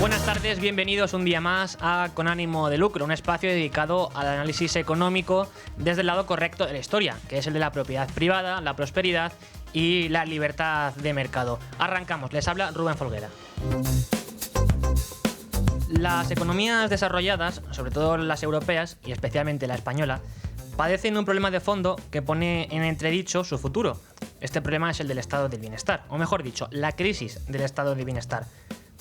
Buenas tardes, bienvenidos un día más a Con Ánimo de Lucro, un espacio dedicado al análisis económico desde el lado correcto de la historia, que es el de la propiedad privada, la prosperidad y la libertad de mercado. Arrancamos, les habla Rubén Folguera. Las economías desarrolladas, sobre todo las europeas y especialmente la española, padecen un problema de fondo que pone en entredicho su futuro. Este problema es el del estado del bienestar, o mejor dicho, la crisis del estado del bienestar.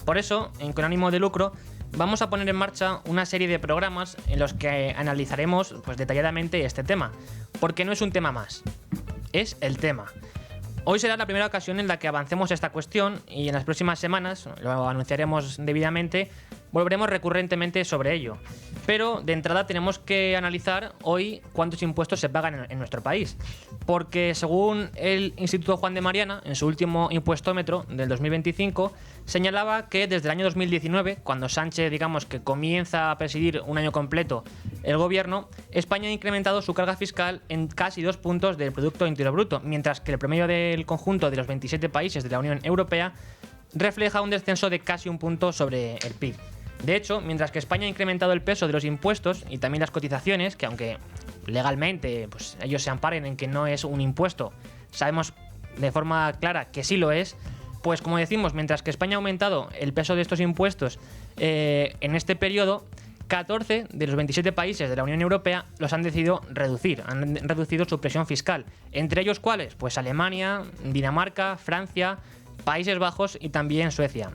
Por eso, en Con Ánimo de Lucro, vamos a poner en marcha una serie de programas en los que analizaremos detalladamente este tema, porque no es un tema más, es el tema. Hoy será la primera ocasión en la que avancemos esta cuestión y en las próximas semanas, lo anunciaremos debidamente, volveremos recurrentemente sobre ello. Pero de entrada tenemos que analizar hoy cuántos impuestos se pagan en nuestro país. Porque según el Instituto Juan de Mariana, en su último impuestómetro del 2025, señalaba que desde el año 2019, cuando Sánchez, digamos, que comienza a presidir un año completo el gobierno, España ha incrementado su carga fiscal en casi 2 puntos del Producto Interior Bruto, mientras que el promedio del conjunto de los 27 países de la Unión Europea refleja un descenso de casi 1 punto sobre el PIB. De hecho, mientras que España ha incrementado el peso de los impuestos y también las cotizaciones, que aunque legalmente ellos se amparen en que no es un impuesto, sabemos de forma clara que sí lo es, pues como decimos, mientras que España ha aumentado el peso de estos impuestos en este periodo, 14 de los 27 países de la Unión Europea los han decidido reducir, han reducido su presión fiscal. Entre ellos, ¿cuáles? Pues Alemania, Dinamarca, Francia, Países Bajos y también Suecia.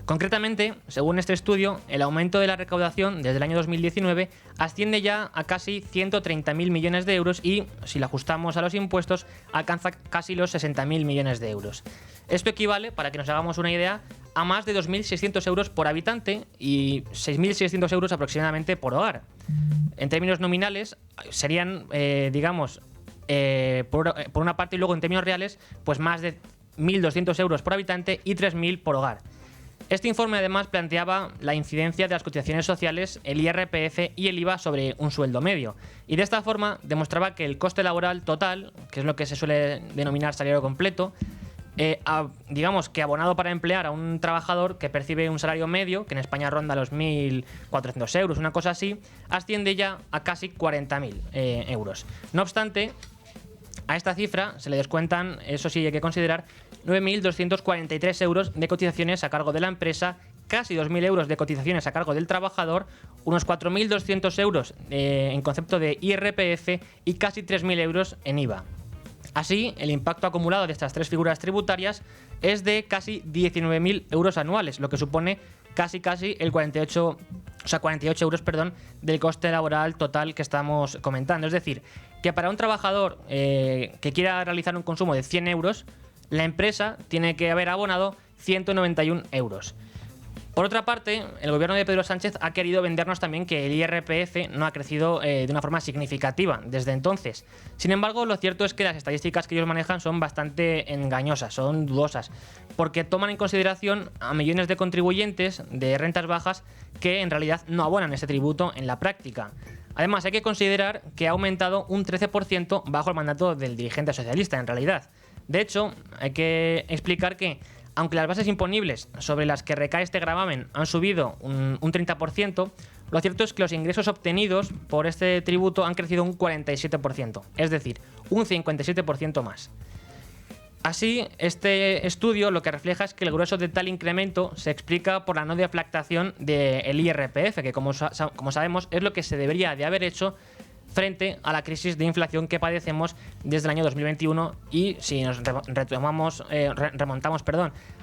Concretamente, según este estudio, el aumento de la recaudación desde el año 2019 asciende ya a casi 130.000 millones de euros y, si lo ajustamos a los impuestos, alcanza casi los 60.000 millones de euros. Esto equivale, para que nos hagamos una idea, a más de 2.600 euros por habitante y 6.600 euros aproximadamente por hogar. En términos nominales, serían, por una parte, y luego en términos reales, pues más de 1.200 euros por habitante y 3.000 por hogar. Este informe además planteaba la incidencia de las cotizaciones sociales, el IRPF y el IVA sobre un sueldo medio. Y de esta forma demostraba que el coste laboral total, que es lo que se suele denominar salario completo, digamos que abonado para emplear a un trabajador que percibe un salario medio, que en España ronda los 1.400 euros, una cosa así, asciende ya a casi 40.000 euros. No obstante, a esta cifra se le descuentan, eso sí hay que considerar, 9.243 euros de cotizaciones a cargo de la empresa, casi 2.000 euros de cotizaciones a cargo del trabajador, unos 4.200 euros en concepto de IRPF y casi 3.000 euros en IVA. Así, el impacto acumulado de estas tres figuras tributarias es de casi 19.000 euros anuales, lo que supone casi el 48 euros del coste laboral total que estamos comentando. Es decir, que para un trabajador que quiera realizar un consumo de 100 euros, la empresa tiene que haber abonado 191 euros. Por otra parte, el gobierno de Pedro Sánchez ha querido vendernos también que el IRPF no ha crecido de una forma significativa desde entonces. Sin embargo, lo cierto es que las estadísticas que ellos manejan son bastante engañosas, son dudosas, porque toman en consideración a millones de contribuyentes de rentas bajas que en realidad no abonan ese tributo en la práctica. Además, hay que considerar que ha aumentado un 13% bajo el mandato del dirigente socialista, en realidad. De hecho, hay que explicar que, aunque las bases imponibles sobre las que recae este gravamen han subido un 30%, lo cierto es que los ingresos obtenidos por este tributo han crecido un 47%, es decir, un 57% más. Así, este estudio lo que refleja es que el grueso de tal incremento se explica por la no deflactación del IRPF, que como sabemos es lo que se debería de haber hecho frente a la crisis de inflación que padecemos desde el año 2021 y si nos remontamos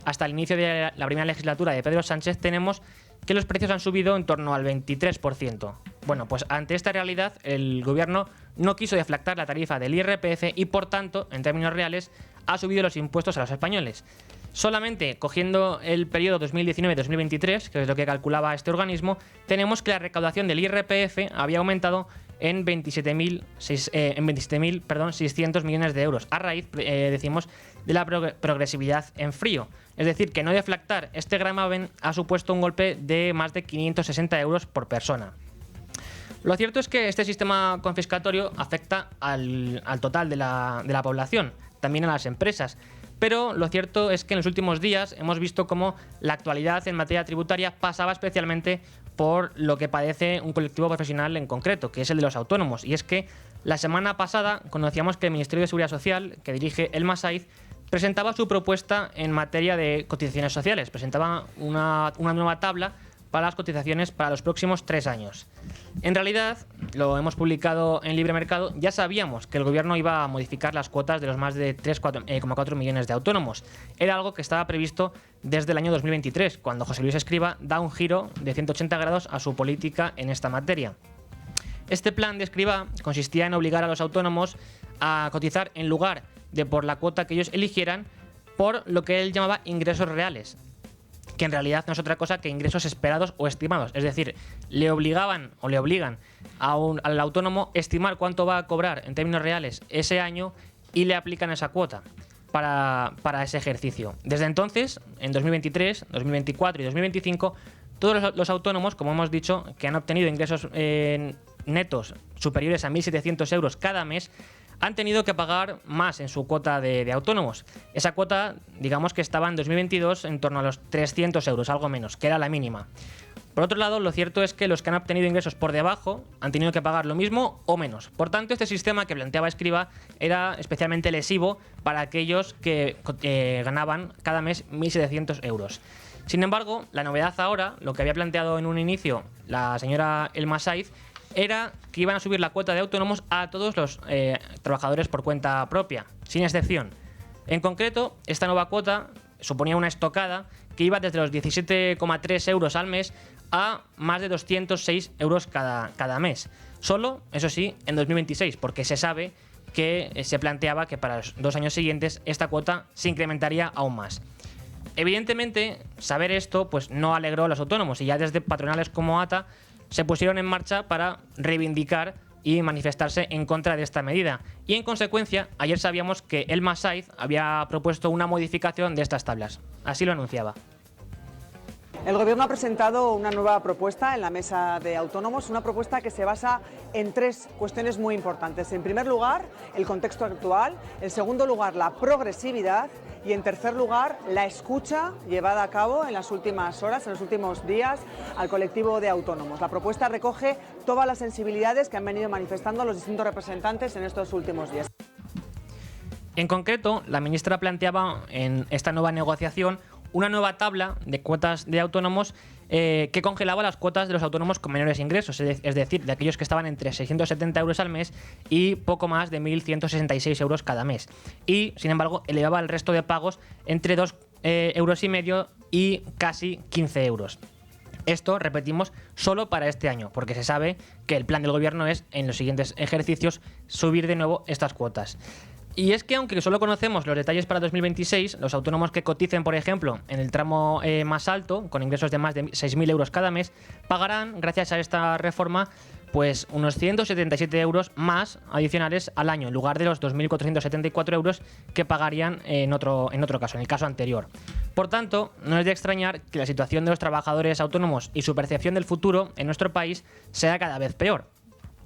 hasta el inicio de la primera legislatura de Pedro Sánchez, tenemos que los precios han subido en torno al 23%. Bueno, pues ante esta realidad el gobierno no quiso deflactar la tarifa del IRPF y por tanto, en términos reales, ha subido los impuestos a los españoles. Solamente cogiendo el periodo 2019-2023, que es lo que calculaba este organismo, tenemos que la recaudación del IRPF había aumentado en 27.600 millones de euros, a raíz, decimos, de la progresividad en frío. Es decir, que no deflactar este gravamen ha supuesto un golpe de más de 560 euros por persona. Lo cierto es que este sistema confiscatorio afecta al total de la población, también a las empresas, Pero lo cierto es que en los últimos días hemos visto cómo la actualidad en materia tributaria pasaba especialmente por lo que padece un colectivo profesional en concreto, que es el de los autónomos. Y es que la semana pasada conocíamos que el Ministerio de Seguridad Social, que dirige Elma Saiz, presentaba su propuesta en materia de cotizaciones sociales. Presentaba una nueva tabla para las cotizaciones para los próximos 3 años. En realidad, lo hemos publicado en Libre Mercado, ya sabíamos que el gobierno iba a modificar las cuotas de los más de 3,4 millones de autónomos. Era algo que estaba previsto desde el año 2023, cuando José Luis Escrivá da un giro de 180 grados a su política en esta materia. Este plan de Escrivá consistía en obligar a los autónomos a cotizar en lugar de por la cuota que ellos eligieran, por lo que él llamaba ingresos reales, que en realidad no es otra cosa que ingresos esperados o estimados. Es decir, le obligan al autónomo a estimar cuánto va a cobrar en términos reales ese año y le aplican esa cuota para ese ejercicio. Desde entonces, en 2023, 2024 y 2025, todos los autónomos, como hemos dicho, que han obtenido ingresos netos superiores a 1.700 euros cada mes, han tenido que pagar más en su cuota de autónomos. Esa cuota, digamos que estaba en 2022 en torno a los 300 euros, algo menos, que era la mínima. Por otro lado, lo cierto es que los que han obtenido ingresos por debajo han tenido que pagar lo mismo o menos. Por tanto, este sistema que planteaba Escrivá era especialmente lesivo para aquellos que ganaban cada mes 1.700 euros. Sin embargo, la novedad ahora, lo que había planteado en un inicio la señora Elma Saiz, era que iban a subir la cuota de autónomos a todos los trabajadores por cuenta propia, sin excepción. En concreto, esta nueva cuota suponía una estocada que iba desde los 17,3 euros al mes a más de 206 euros cada mes. Solo, eso sí, en 2026, porque se sabe que se planteaba que para los 2 años siguientes esta cuota se incrementaría aún más. Evidentemente, saber esto pues no alegró a los autónomos y ya desde patronales como ATA se pusieron en marcha para reivindicar y manifestarse en contra de esta medida. Y en consecuencia, ayer sabíamos que Elma Saiz había propuesto una modificación de estas tablas. Así lo anunciaba. El Gobierno ha presentado una nueva propuesta en la mesa de autónomos, una propuesta que se basa en 3 cuestiones muy importantes. En primer lugar, el contexto actual. En segundo lugar, la progresividad. Y en tercer lugar, la escucha llevada a cabo en las últimas horas, en los últimos días, al colectivo de autónomos. La propuesta recoge todas las sensibilidades que han venido manifestando los distintos representantes en estos últimos días. En concreto, la ministra planteaba en esta nueva negociación una nueva tabla de cuotas de autónomos que congelaba las cuotas de los autónomos con menores ingresos, es decir, de aquellos que estaban entre 670 euros al mes y poco más de 1.166 euros cada mes. Y, sin embargo, elevaba el resto de pagos entre 2,5 euros y casi 15 euros. Esto, repetimos, solo para este año, porque se sabe que el plan del gobierno es, en los siguientes ejercicios, subir de nuevo estas cuotas. Y es que aunque solo conocemos los detalles para 2026, los autónomos que coticen, por ejemplo, en el tramo más alto, con ingresos de más de 6.000 euros cada mes, pagarán, gracias a esta reforma, pues unos 177 euros más adicionales al año, en lugar de los 2.474 euros que pagarían en otro caso, en el caso anterior. Por tanto, no es de extrañar que la situación de los trabajadores autónomos y su percepción del futuro en nuestro país sea cada vez peor.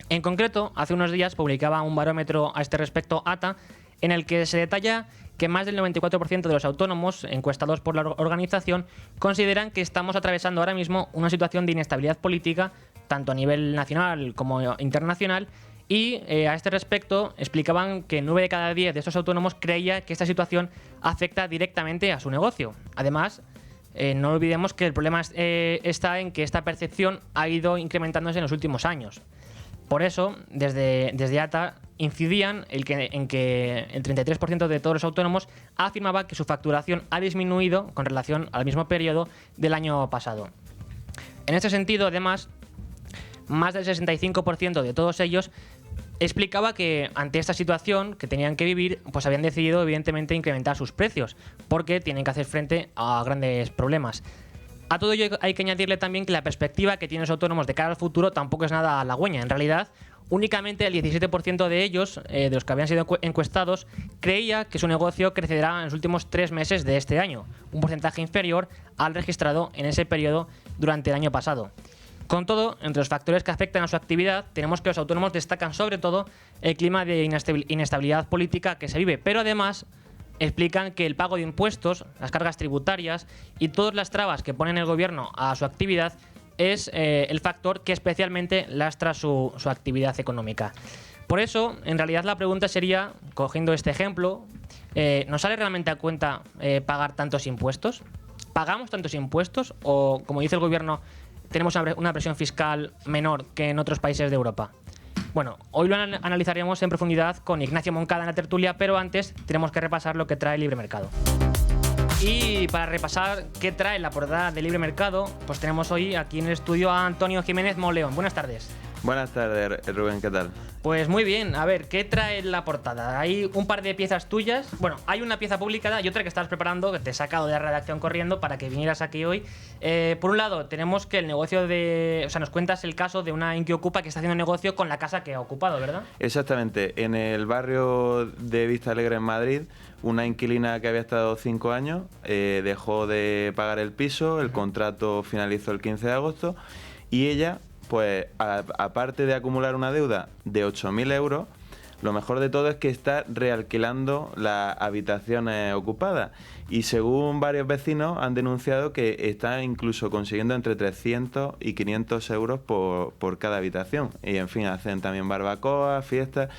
En concreto, hace unos días publicaba un barómetro a este respecto ATA, en el que se detalla que más del 94% de los autónomos encuestados por la organización consideran que estamos atravesando ahora mismo una situación de inestabilidad política, tanto a nivel nacional como internacional, y a este respecto explicaban que 9 de cada 10 de estos autónomos creía que esta situación afecta directamente a su negocio. Además, no olvidemos que el problema está en que esta percepción ha ido incrementándose en los últimos años. Por eso, desde ATA incidían en que el 33% de todos los autónomos afirmaba que su facturación ha disminuido con relación al mismo periodo del año pasado. En este sentido, además, más del 65% de todos ellos explicaba que ante esta situación que tenían que vivir, pues habían decidido evidentemente incrementar sus precios, porque tienen que hacer frente a grandes problemas. A todo ello hay que añadirle también que la perspectiva que tienen los autónomos de cara al futuro tampoco es nada halagüeña. En realidad, únicamente el 17% de ellos, de los que habían sido encuestados, creía que su negocio crecerá en los últimos 3 meses de este año, un porcentaje inferior al registrado en ese periodo durante el año pasado. Con todo, entre los factores que afectan a su actividad, tenemos que los autónomos destacan sobre todo el clima de inestabilidad política que se vive, pero además explican que el pago de impuestos, las cargas tributarias y todas las trabas que pone el gobierno a su actividad es el factor que especialmente lastra su actividad económica. Por eso, en realidad la pregunta sería, cogiendo este ejemplo, ¿nos sale realmente a cuenta pagar tantos impuestos? ¿Pagamos tantos impuestos o, como dice el gobierno, tenemos una presión fiscal menor que en otros países de Europa? Bueno, hoy lo analizaremos en profundidad con Ignacio Moncada en la tertulia, pero antes tenemos que repasar lo que trae Libre Mercado. Y para repasar qué trae la portada de Libre Mercado, pues tenemos hoy aquí en el estudio a Antonio Jiménez Moleón. Buenas tardes. Buenas tardes, Rubén, ¿qué tal? Pues muy bien, a ver, ¿qué trae la portada? Hay un par de piezas tuyas. Bueno, hay una pieza publicada y otra que estabas preparando, que te he sacado de la redacción corriendo para que vinieras aquí hoy. Por un lado, tenemos que el negocio de... O sea, nos cuentas el caso de una Inquiocupa que está haciendo negocio con la casa que ha ocupado, ¿verdad? Exactamente, en el barrio de Vista Alegre en Madrid, una inquilina que había estado 5 años dejó de pagar el piso, el contrato finalizó el 15 de agosto y ella, pues aparte de acumular una deuda de 8.000 euros, lo mejor de todo es que está realquilando las habitaciones ocupadas y según varios vecinos han denunciado que está incluso consiguiendo entre 300 y 500 euros por cada habitación. Y en fin, hacen también barbacoas, fiestas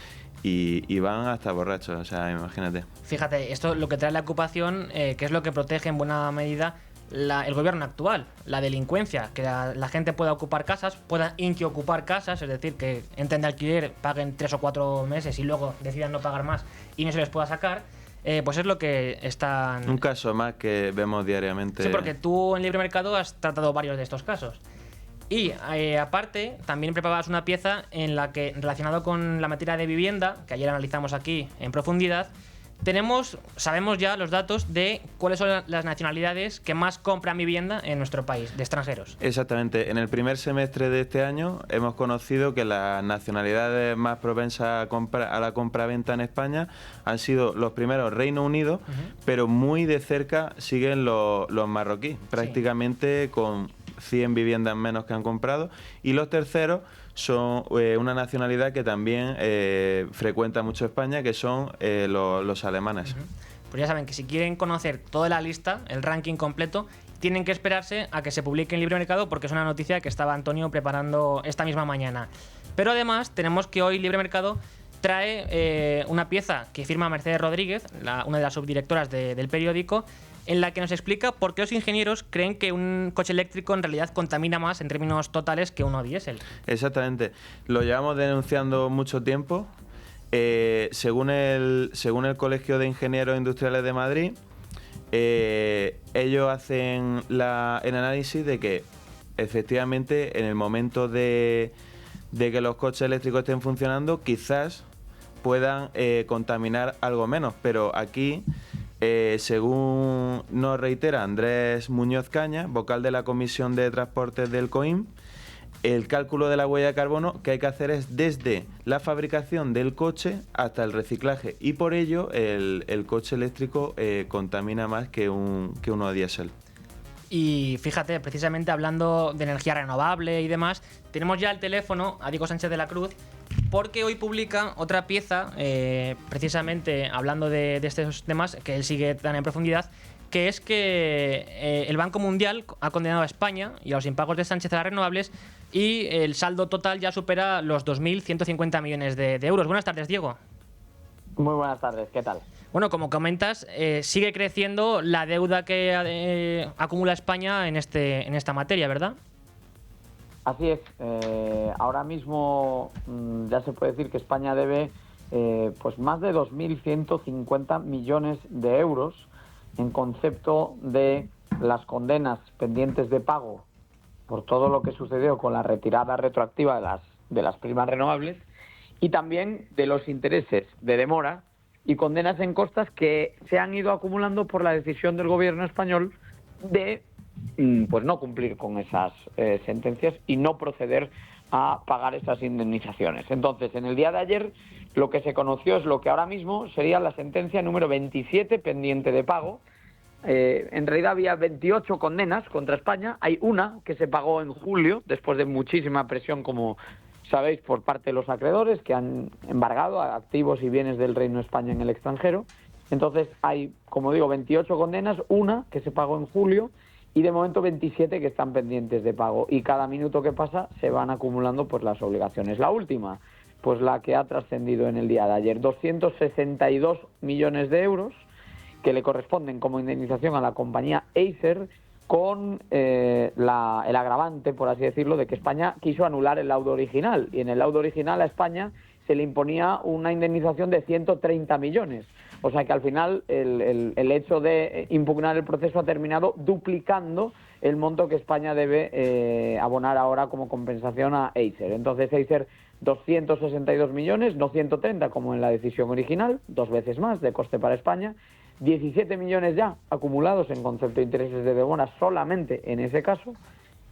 y van hasta borrachos, o sea, imagínate. Fíjate, esto lo que trae la ocupación, que es lo que protege en buena medida el gobierno actual, la delincuencia, que la gente pueda ocupar casas, pueda inquiocupar casas, es decir, que entren de alquiler, paguen 3 o 4 meses y luego decidan no pagar más y no se les pueda sacar, pues es lo que están... Un caso más que vemos diariamente. Sí, porque tú en Libre Mercado has tratado varios de estos casos. Y aparte, también preparabas una pieza en la que, relacionado con la materia de vivienda, que ayer analizamos aquí en profundidad, sabemos ya los datos de cuáles son las nacionalidades que más compran vivienda en nuestro país, de extranjeros. Exactamente. En el primer semestre de este año hemos conocido que las nacionalidades más propensas a la compraventa en España han sido los primeros Reino Unido, pero muy de cerca siguen los marroquíes, prácticamente con 100 viviendas menos que han comprado, y los terceros son una nacionalidad que también frecuenta mucho España, que son los alemanes. Pues ya saben que si quieren conocer toda la lista, el ranking completo, tienen que esperarse a que se publique en Libre Mercado, porque es una noticia que estaba Antonio preparando esta misma mañana. Pero además tenemos que hoy Libre Mercado trae una pieza que firma Mercedes Rodríguez, una de las subdirectoras del periódico, en la que nos explica por qué los ingenieros creen que un coche eléctrico en realidad contamina más en términos totales que uno diésel. Exactamente. Lo llevamos denunciando mucho tiempo. Según el Colegio de Ingenieros Industriales de Madrid, ellos hacen el análisis de que efectivamente en el momento de que los coches eléctricos estén funcionando, quizás puedan contaminar algo menos, pero aquí... según nos reitera Andrés Muñoz Caña, vocal de la Comisión de Transportes del COIM, el cálculo de la huella de carbono que hay que hacer es desde la fabricación del coche hasta el reciclaje y por ello el coche eléctrico contamina más que uno diésel. Y fíjate, precisamente hablando de energía renovable y demás, tenemos ya al teléfono a Diego Sánchez de la Cruz, porque hoy publica otra pieza, precisamente hablando de estos temas, que él sigue tan en profundidad, que es que el Banco Mundial ha condenado a España y a los impagos de Sánchez a las renovables y el saldo total ya supera los 2.150 millones de euros. Buenas tardes, Diego. Muy buenas tardes, ¿qué tal? Bueno, como comentas, sigue creciendo la deuda que acumula España en esta materia, ¿verdad? Así es. Ahora mismo ya se puede decir que España debe pues más de 2.150 millones de euros en concepto de las condenas pendientes de pago por todo lo que sucedió con la retirada retroactiva de las primas renovables y también de los intereses de demora y condenas en costas que se han ido acumulando por la decisión del gobierno español de pues no cumplir con esas sentencias y no proceder a pagar esas indemnizaciones. Entonces, en el día de ayer lo que se conoció es lo que ahora mismo sería la sentencia número 27 pendiente de pago. En realidad había 28 condenas contra España, hay una que se pagó en julio después de muchísima presión, como sabéis, por parte de los acreedores que han embargado activos y bienes del Reino de España en el extranjero, Entonces hay, como digo, 28 condenas, una que se pagó en julio y de momento 27 que están pendientes de pago. Y cada minuto que pasa se van acumulando pues las obligaciones. La última, pues la que ha trascendido en el día de ayer, 262 millones de euros que le corresponden como indemnización a la compañía Acer, con el agravante, por así decirlo, de que España quiso anular el laudo original, y en el laudo original a España se le imponía una indemnización de 130 millones. O sea que al final el hecho de impugnar el proceso ha terminado duplicando el monto que España debe abonar ahora como compensación a Acer. Entonces Acer 262 millones, no 130 como en la decisión original, 2 veces más de coste para España. 17 millones ya acumulados en concepto de intereses de demora solamente en ese caso,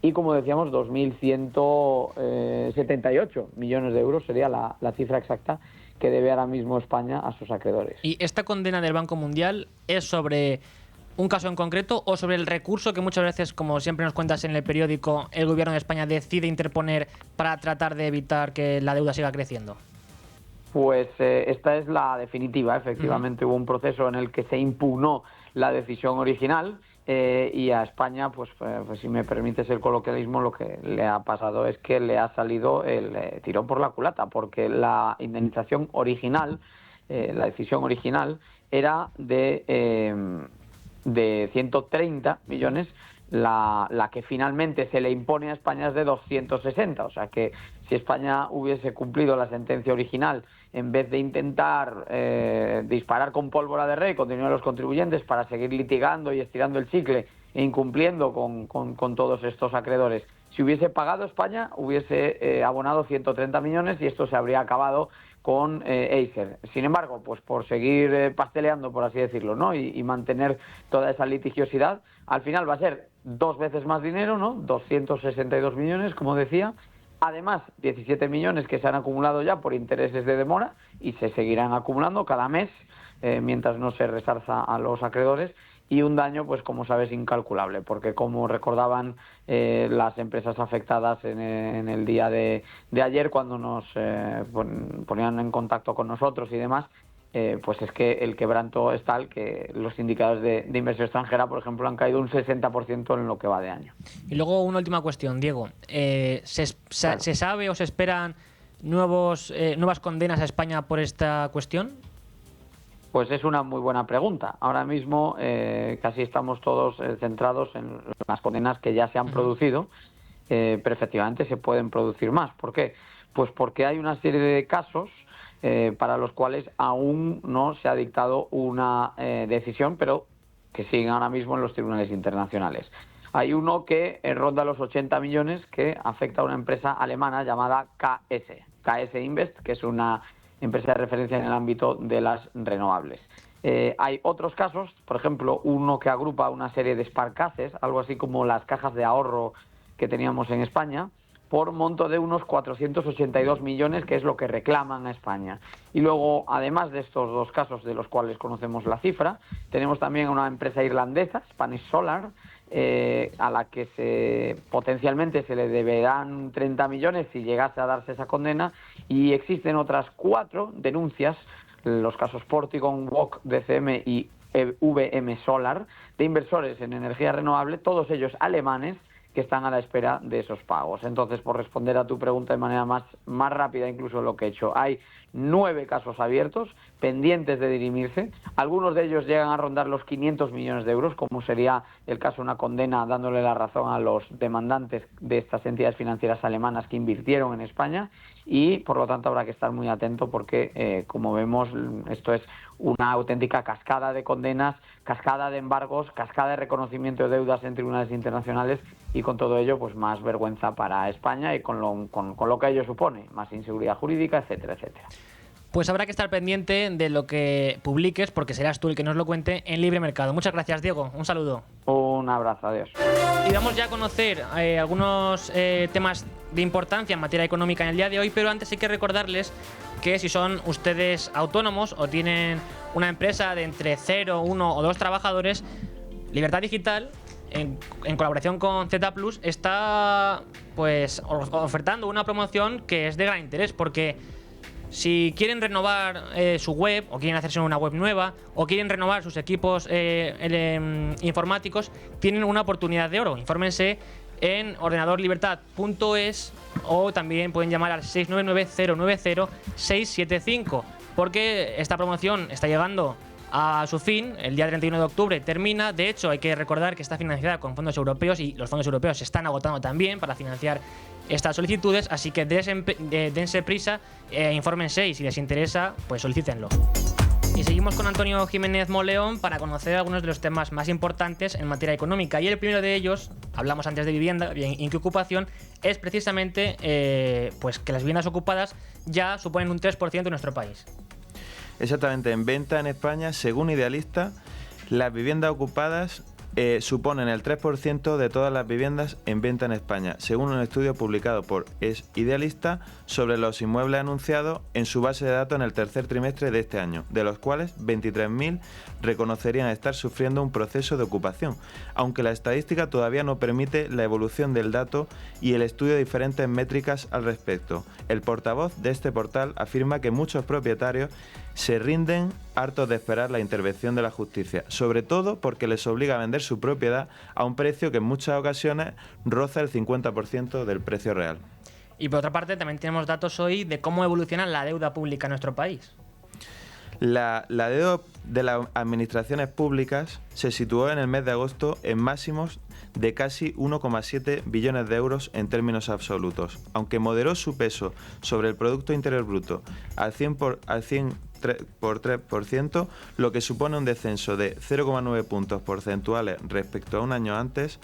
y como decíamos 2.178 millones de euros sería la cifra exacta que debe ahora mismo España a sus acreedores. ¿Y esta condena del Banco Mundial es sobre un caso en concreto o sobre el recurso que muchas veces, como siempre nos cuentas en el periódico, el gobierno de España decide interponer para tratar de evitar que la deuda siga creciendo? Pues esta es la definitiva. Efectivamente, hubo un proceso en el que se impugnó la decisión original y a España, pues si me permites el coloquialismo, lo que le ha pasado es que le ha salido el tirón por la culata, porque la indemnización original, la decisión original, era de 130 millones. La que finalmente se le impone a España es de 260, o sea que si España hubiese cumplido la sentencia original, en vez de intentar disparar con pólvora de rey con dinero de los contribuyentes para seguir litigando y estirando el chicle e incumpliendo con todos estos acreedores, si hubiese pagado España, hubiese abonado 130 millones y esto se habría acabado con Acer. Sin embargo, pues por seguir pasteleando, por así decirlo, ¿no? Y mantener toda esa litigiosidad, al final va a ser 2 veces más dinero, ¿no? 262 millones, como decía. Además, 17 millones que se han acumulado ya por intereses de demora y se seguirán acumulando cada mes mientras no se resarza a los acreedores. Y un daño, pues como sabes, incalculable, porque como recordaban las empresas afectadas en el día de ayer, cuando nos ponían en contacto con nosotros y demás, pues es que el quebranto es tal que los indicadores de inversión extranjera, por ejemplo, han caído un 60% en lo que va de año. Y luego una última cuestión, Diego. ¿Se sabe o se esperan nuevas condenas a España por esta cuestión? Pues es una muy buena pregunta. Ahora mismo casi estamos todos centrados en las condenas que ya se han producido, pero efectivamente se pueden producir más. ¿Por qué? Pues porque hay una serie de casos para los cuales aún no se ha dictado una decisión, pero que siguen ahora mismo en los tribunales internacionales. Hay uno que ronda los 80 millones que afecta a una empresa alemana llamada KS Invest, que es una empresa de referencia en el ámbito de las renovables. Hay otros casos, por ejemplo, uno que agrupa una serie de sparkasses, algo así como las cajas de ahorro que teníamos en España, por monto de unos 482 millones, que es lo que reclaman a España. Y luego, además de estos 2 casos de los cuales conocemos la cifra, tenemos también una empresa irlandesa, Spanish Solar, a la que potencialmente se le deberán 30 millones si llegase a darse esa condena, y existen otras 4 denuncias, los casos Portigon, WOC, DCM y VM Solar, de inversores en energía renovable, todos ellos alemanes, que están a la espera de esos pagos. Entonces, por responder a tu pregunta de manera más rápida incluso de lo que he hecho, hay 9 casos abiertos, pendientes de dirimirse. Algunos de ellos llegan a rondar los 500 millones de euros, como sería el caso de una condena dándole la razón a los demandantes de estas entidades financieras alemanas que invirtieron en España, y por lo tanto habrá que estar muy atento porque, como vemos, esto es una auténtica cascada de condenas, cascada de embargos, cascada de reconocimiento de deudas en tribunales internacionales, y con todo ello pues más vergüenza para España y con lo que ello supone, más inseguridad jurídica, etcétera, etcétera. Pues habrá que estar pendiente de lo que publiques, porque serás tú el que nos lo cuente en Libre Mercado. Muchas gracias, Diego. Un saludo. Un abrazo, adiós. Y vamos ya a conocer algunos temas de importancia en materia económica en el día de hoy, pero antes hay que recordarles que si son ustedes autónomos o tienen una empresa de entre 0, 1 o 2 trabajadores, Libertad Digital, en colaboración con Z Plus, está pues ofertando una promoción que es de gran interés, porque Si quieren renovar su web, o quieren hacerse una web nueva, o quieren renovar sus equipos informáticos, tienen una oportunidad de oro. Infórmense en ordenadorlibertad.es o también pueden llamar al 699-090-675, porque esta promoción está llegando a su fin. El día 31 de octubre termina. De hecho, hay que recordar que está financiada con fondos europeos y los fondos europeos se están agotando también para financiar estas solicitudes, así que dense prisa, infórmense y si les interesa, pues solicítenlo. Y seguimos con Antonio Jiménez Moleón para conocer algunos de los temas más importantes en materia económica. Y el primero de ellos, hablamos antes de vivienda y qué ocupación, es precisamente pues que las viviendas ocupadas ya suponen un 3% de nuestro país. Exactamente, en venta en España, según Idealista, las viviendas ocupadas suponen el 3% de todas las viviendas en venta en España, según un estudio publicado por Idealista sobre los inmuebles anunciados en su base de datos en el tercer trimestre de este año, de los cuales 23.000 reconocerían estar sufriendo un proceso de ocupación, aunque la estadística todavía no permite la evolución del dato y el estudio de diferentes métricas al respecto. El portavoz de este portal afirma que muchos propietarios se rinden hartos de esperar la intervención de la justicia, sobre todo porque les obliga a vender su propiedad a un precio que en muchas ocasiones roza el 50% del precio real. Y por otra parte, también tenemos datos hoy de cómo evoluciona la deuda pública en nuestro país. La deuda de las administraciones públicas se situó en el mes de agosto en máximos de casi 1,7 billones de euros en términos absolutos, aunque moderó su peso sobre el Producto Interior Bruto al 3%, lo que supone un descenso de 0,9 puntos porcentuales respecto a un año antes.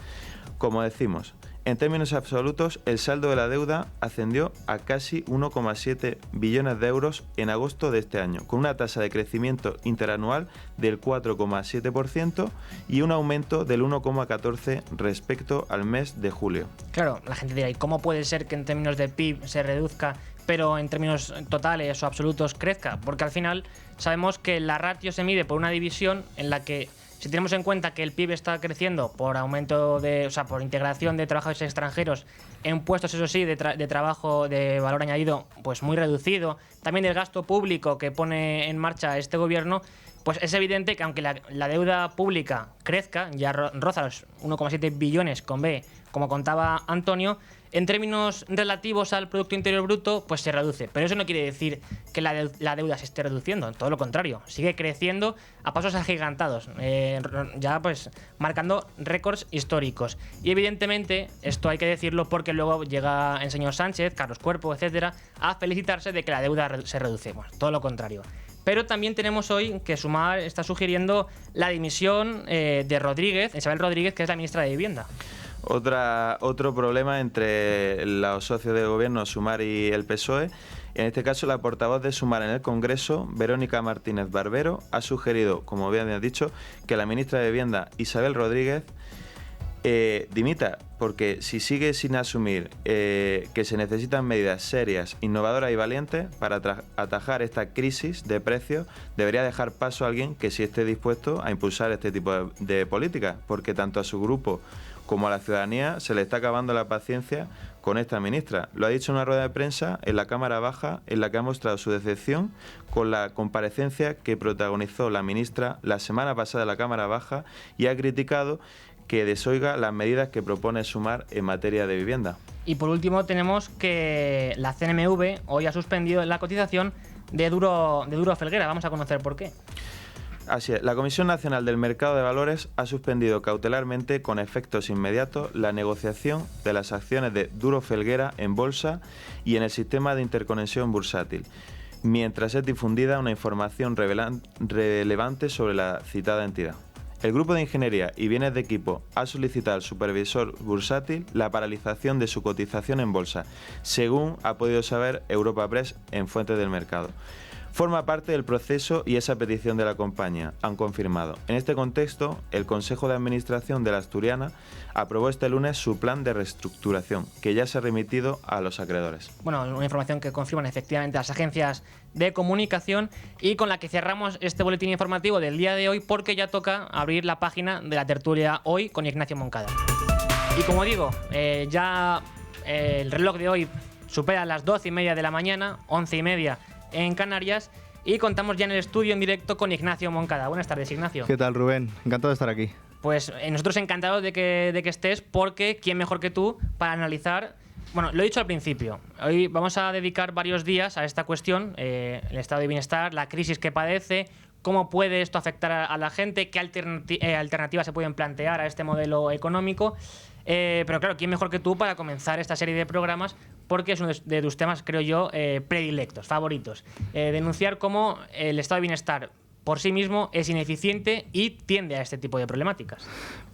Como decimos, en términos absolutos, el saldo de la deuda ascendió a casi 1,7 billones de euros en agosto de este año, con una tasa de crecimiento interanual del 4,7% y un aumento del 1,14% respecto al mes de julio. Claro, la gente dirá, ¿y cómo puede ser que en términos de PIB se reduzca, pero en términos totales o absolutos crezca? Porque al final sabemos que la ratio se mide por una división en la que, si tenemos en cuenta que el PIB está creciendo por por integración de trabajadores extranjeros en puestos, eso sí, de trabajo de valor añadido, pues muy reducido, también del gasto público que pone en marcha este gobierno, pues es evidente que aunque la deuda pública crezca, ya roza los 1,7 billones con B, como contaba Antonio, en términos relativos al Producto Interior Bruto, pues se reduce. Pero eso no quiere decir que la deuda se esté reduciendo, todo lo contrario, sigue creciendo a pasos agigantados, ya pues marcando récords históricos. Y evidentemente, esto hay que decirlo porque luego llega el señor Sánchez, Carlos Cuerpo, etcétera, a felicitarse de que la deuda se reduce. Bueno, todo lo contrario. Pero también tenemos hoy que Sumar está sugiriendo la dimisión de Rodríguez, Isabel Rodríguez, que es la ministra de Vivienda. Otro problema entre los socios de gobierno, Sumar y el PSOE. En este caso, la portavoz de Sumar en el Congreso, Verónica Martínez Barbero, ha sugerido, como bien has dicho, que la ministra de Vivienda, Isabel Rodríguez, dimita, porque si sigue sin asumir que se necesitan medidas serias, innovadoras y valientes para atajar esta crisis de precios, debería dejar paso a alguien que sí esté dispuesto a impulsar este tipo de políticas, porque tanto a su grupo como a la ciudadanía se le está acabando la paciencia con esta ministra. Lo ha dicho en una rueda de prensa en la Cámara Baja, en la que ha mostrado su decepción con la comparecencia que protagonizó la ministra la semana pasada en la Cámara Baja y ha criticado que desoiga las medidas que propone Sumar en materia de vivienda. Y por último tenemos que la CNMV hoy ha suspendido la cotización de Duro Felguera. Vamos a conocer por qué. Así es, la Comisión Nacional del Mercado de Valores ha suspendido cautelarmente con efectos inmediatos la negociación de las acciones de Duro Felguera en bolsa y en el sistema de interconexión bursátil, mientras es difundida una información relevante sobre la citada entidad. El Grupo de Ingeniería y Bienes de Equipo ha solicitado al supervisor bursátil la paralización de su cotización en bolsa, según ha podido saber Europa Press en fuentes del mercado. Forma parte del proceso y esa petición de la compañía, han confirmado. En este contexto, el Consejo de Administración de la Asturiana aprobó este lunes su plan de reestructuración, que ya se ha remitido a los acreedores. Bueno, una información que confirman efectivamente las agencias de comunicación y con la que cerramos este boletín informativo del día de hoy, porque ya toca abrir la página de la tertulia hoy con Ignacio Moncada. Y como digo, ya el reloj de hoy supera las 12:30 de la mañana, 11:30 en Canarias. Y contamos ya en el estudio en directo con Ignacio Moncada. Buenas tardes, Ignacio. ¿Qué tal, Rubén? Encantado de estar aquí. Pues nosotros encantados de que estés, porque ¿quién mejor que tú para analizar? Bueno, lo he dicho al principio, hoy vamos a dedicar varios días a esta cuestión, el estado de bienestar, la crisis que padece, cómo puede esto afectar a la gente, qué alternativas se pueden plantear a este modelo económico. Pero claro, ¿quién mejor que tú para comenzar esta serie de programas? Porque es uno de tus temas, creo yo, predilectos, favoritos. Denunciar cómo el estado de bienestar por sí mismo es ineficiente y tiende a este tipo de problemáticas.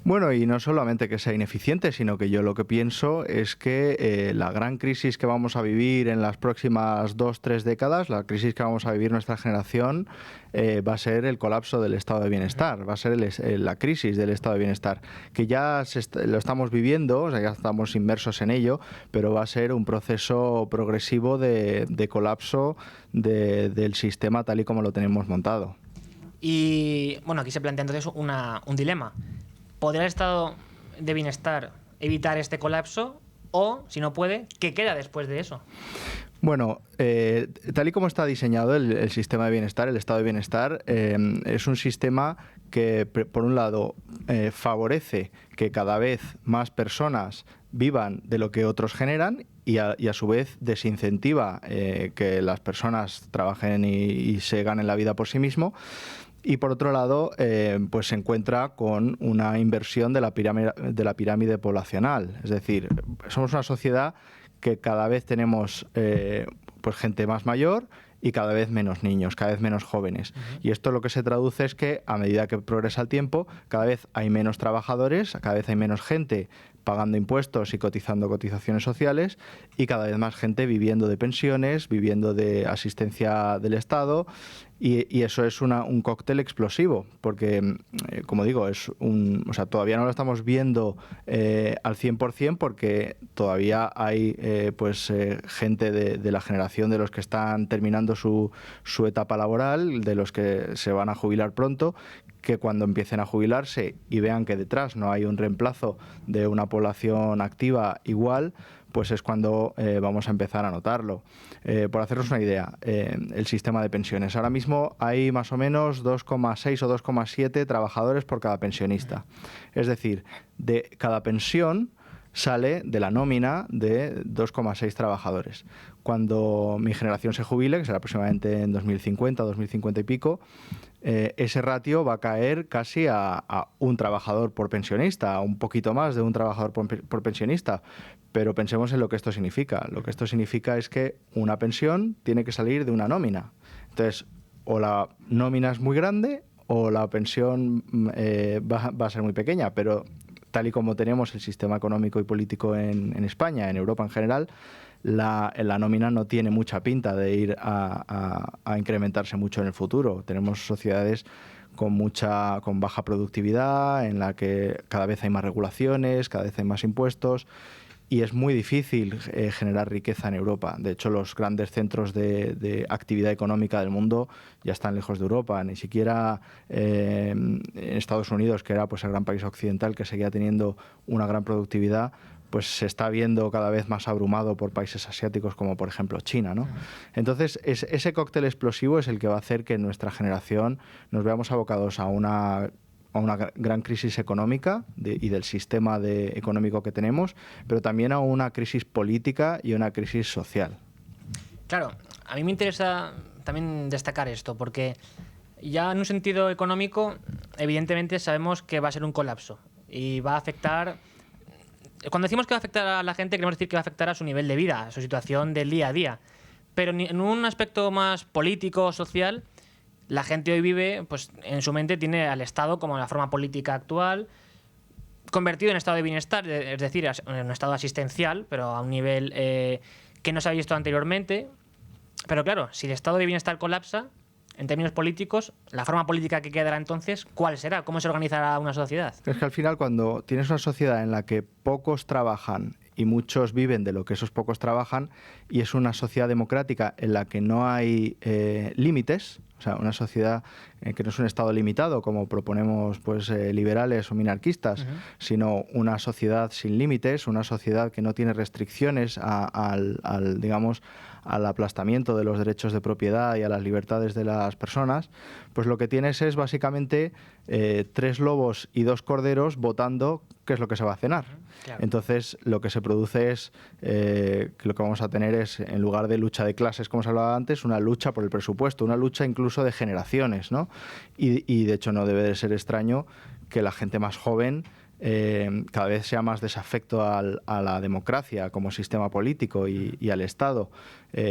Bueno, y no solamente que sea ineficiente, sino que yo lo que pienso es que la gran crisis que vamos a vivir en las próximas 2-3 décadas, la crisis que vamos a vivir nuestra generación, va a ser el colapso del estado de bienestar, va a ser la crisis del estado de bienestar, que ya lo estamos viviendo, o sea, ya estamos inmersos en ello, pero va a ser un proceso progresivo de colapso del sistema tal y como lo tenemos montado. Y bueno, aquí se plantea entonces un dilema. ¿Podrá el estado de bienestar evitar este colapso? O, si no puede, ¿qué queda después de eso? Bueno, tal y como está diseñado el sistema de bienestar, el estado de bienestar, es un sistema que, por un lado, favorece que cada vez más personas vivan de lo que otros generan y a su vez desincentiva que las personas trabajen y se ganen la vida por sí mismos. Y por otro lado, pues se encuentra con una inversión de la pirámide poblacional. Es decir, somos una sociedad que cada vez tenemos pues gente más mayor y cada vez menos niños, cada vez menos jóvenes. Y esto lo que se traduce es que a medida que progresa el tiempo, cada vez hay menos trabajadores, cada vez hay menos gente pagando impuestos y cotizando cotizaciones sociales, y cada vez más gente viviendo de pensiones, viviendo de asistencia del Estado, y eso es un cóctel explosivo, porque, como digo, o sea, todavía no lo estamos viendo al 100%, porque todavía hay gente de la generación de los que están terminando su etapa laboral, de los que se van a jubilar pronto, que cuando empiecen a jubilarse y vean que detrás no hay un reemplazo de una población activa igual, pues es cuando vamos a empezar a notarlo. Por haceros una idea, el sistema de pensiones. Ahora mismo hay más o menos 2,6 o 2,7 trabajadores por cada pensionista. Es decir, de cada pensión sale de la nómina de 2,6 trabajadores. Cuando mi generación se jubile, que será aproximadamente en 2050, 2050 y pico, ese ratio va a caer casi a un trabajador por pensionista, a un poquito más de un trabajador por pensionista. Pero pensemos en lo que esto significa. Lo que esto significa es que una pensión tiene que salir de una nómina. Entonces, o la nómina es muy grande o la pensión va a ser muy pequeña, pero tal y como tenemos el sistema económico y político en España, en Europa en general, la nómina no tiene mucha pinta de ir a incrementarse mucho en el futuro. Tenemos sociedades con baja productividad, en la que cada vez hay más regulaciones, cada vez hay más impuestos, y es muy difícil generar riqueza en Europa. De hecho, los grandes centros de actividad económica del mundo ya están lejos de Europa. Ni siquiera en Estados Unidos, que era pues el gran país occidental que seguía teniendo una gran productividad, pues se está viendo cada vez más abrumado por países asiáticos como por ejemplo China, ¿no? Entonces ese cóctel explosivo es el que va a hacer que en nuestra generación nos veamos abocados a una gran crisis económica y del sistema económico que tenemos, pero también a una crisis política y una crisis social. Claro, a mí me interesa también destacar esto, porque ya en un sentido económico, evidentemente sabemos que va a ser un colapso y va a afectar. Cuando decimos que va a afectar a la gente, queremos decir que va a afectar a su nivel de vida, a su situación del día a día. Pero en un aspecto más político, social, la gente hoy vive, pues en su mente tiene al Estado como la forma política actual, convertido en estado de bienestar, es decir, en un estado asistencial, pero a un nivel que no se había visto anteriormente. Pero claro, si el estado de bienestar colapsa, en términos políticos, la forma política que quedará entonces, ¿cuál será? ¿Cómo se organizará una sociedad? Es que al final, cuando tienes una sociedad en la que pocos trabajan y muchos viven de lo que esos pocos trabajan, y es una sociedad democrática en la que no hay límites, O sea, una sociedad que no es un Estado limitado, como proponemos pues liberales o minarquistas, sino una sociedad sin límites, una sociedad que no tiene restricciones digamos, al aplastamiento de los derechos de propiedad y a las libertades de las personas, pues lo que tienes es básicamente 3 lobos y 2 corderos votando qué es lo que se va a cenar. Claro. Entonces, lo que se produce es que lo que vamos a tener es, en lugar de lucha de clases, como se hablaba antes, una lucha por el presupuesto, una lucha incluso de generaciones, ¿no? Y de hecho no debe de ser extraño que la gente más joven cada vez sea más desafecto a la democracia como sistema político y al Estado,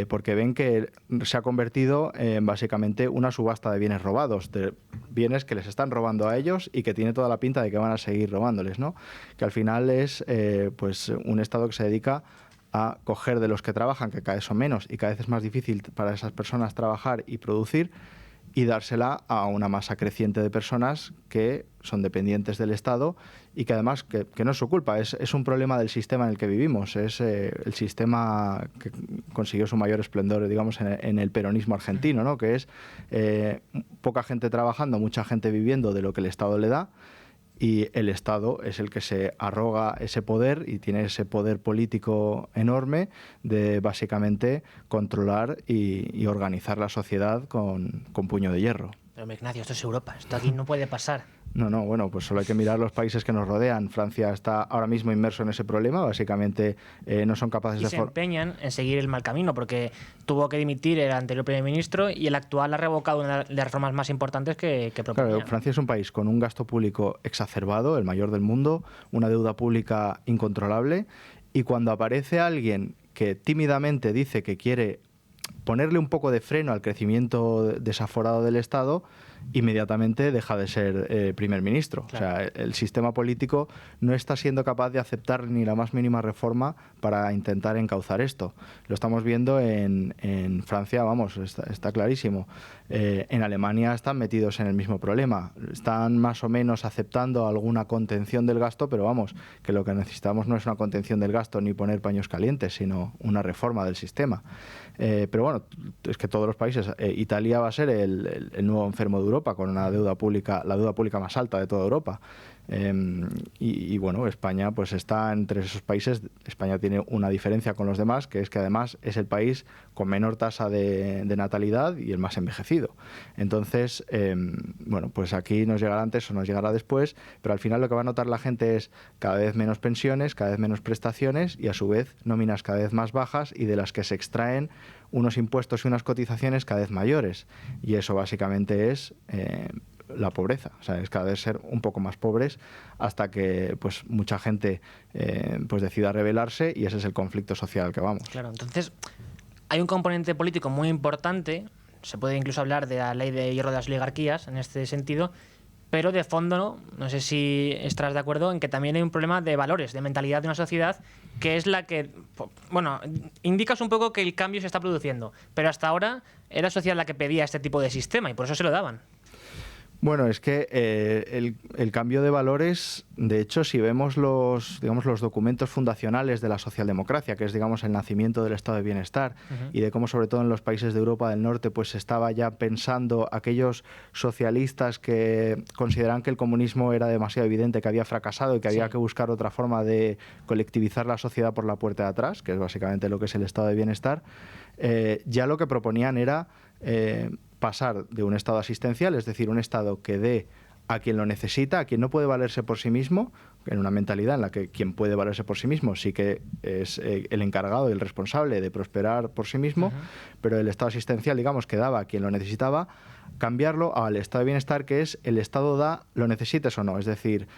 porque ven que se ha convertido en básicamente una subasta de bienes robados, de bienes que les están robando a ellos y que tiene toda la pinta de que van a seguir robándoles, ¿no? Que al final es pues un Estado que se dedica a coger de los que trabajan, que cada vez son menos y cada vez es más difícil para esas personas trabajar y producir, y dársela a una masa creciente de personas que son dependientes del Estado y que además, que no es su culpa, es un problema del sistema en el que vivimos, es el sistema que consiguió su mayor esplendor, digamos, en el peronismo argentino, ¿no? Que es poca gente trabajando, mucha gente viviendo de lo que el Estado le da, y el Estado es el que se arroga ese poder y tiene ese poder político enorme de básicamente controlar y organizar la sociedad con puño de hierro. Pero Ignacio, esto es Europa, esto aquí no puede pasar. No, bueno, pues solo hay que mirar los países que nos rodean. Francia está ahora mismo inmerso en ese problema, básicamente no son capaces de... Y se empeñan en seguir el mal camino, porque tuvo que dimitir el anterior primer ministro y el actual ha revocado una de las reformas más importantes que proponía. Claro, Francia es un país con un gasto público exacerbado, el mayor del mundo, una deuda pública incontrolable, y cuando aparece alguien que tímidamente dice que quiere ponerle un poco de freno al crecimiento desaforado del Estado, inmediatamente deja de ser primer ministro. Claro. O sea, el sistema político no está siendo capaz de aceptar ni la más mínima reforma para intentar encauzar esto. Lo estamos viendo en Francia, vamos, está clarísimo. En Alemania están metidos en el mismo problema. Están más o menos aceptando alguna contención del gasto, pero vamos, que lo que necesitamos no es una contención del gasto ni poner paños calientes, sino una reforma del sistema. Pero bueno, es que todos los países, Italia va a ser el nuevo enfermo de Europa, con una deuda pública, la deuda pública más alta de toda Europa. Y bueno, España pues está entre esos países. España tiene una diferencia con los demás, que es que además es el país con menor tasa de natalidad y el más envejecido. Entonces, bueno, pues aquí nos llegará antes o nos llegará después, pero al final lo que va a notar la gente es cada vez menos pensiones, cada vez menos prestaciones y a su vez nóminas cada vez más bajas y de las que se extraen unos impuestos y unas cotizaciones cada vez mayores. Y eso básicamente es... la pobreza, o sea, es cada vez ser un poco más pobres hasta que pues mucha gente pues decida rebelarse y ese es el conflicto social al que vamos. Claro, entonces hay un componente político muy importante, se puede incluso hablar de la ley de hierro de las oligarquías en este sentido, pero de fondo, no sé si estarás de acuerdo en que también hay un problema de valores, de mentalidad de una sociedad que es la que, bueno, indicas un poco que el cambio se está produciendo, pero hasta ahora era la sociedad la que pedía este tipo de sistema y por eso se lo daban. Bueno, es que el cambio de valores, de hecho, si vemos los documentos fundacionales de la socialdemocracia, que es, digamos, el nacimiento del estado de bienestar, y de cómo, sobre todo en los países de Europa del Norte, pues se estaba ya pensando aquellos socialistas que consideraban que el comunismo era demasiado evidente, que había fracasado y que había que buscar otra forma de colectivizar la sociedad por la puerta de atrás, que es básicamente lo que es el estado de bienestar, ya lo que proponían era... pasar de un estado asistencial, es decir, un estado que dé a quien lo necesita, a quien no puede valerse por sí mismo, en una mentalidad en la que quien puede valerse por sí mismo sí que es el encargado y el responsable de prosperar por sí mismo, pero el estado asistencial, digamos, que daba a quien lo necesitaba, cambiarlo al estado de bienestar, que es el estado da, lo necesites o no, es decir,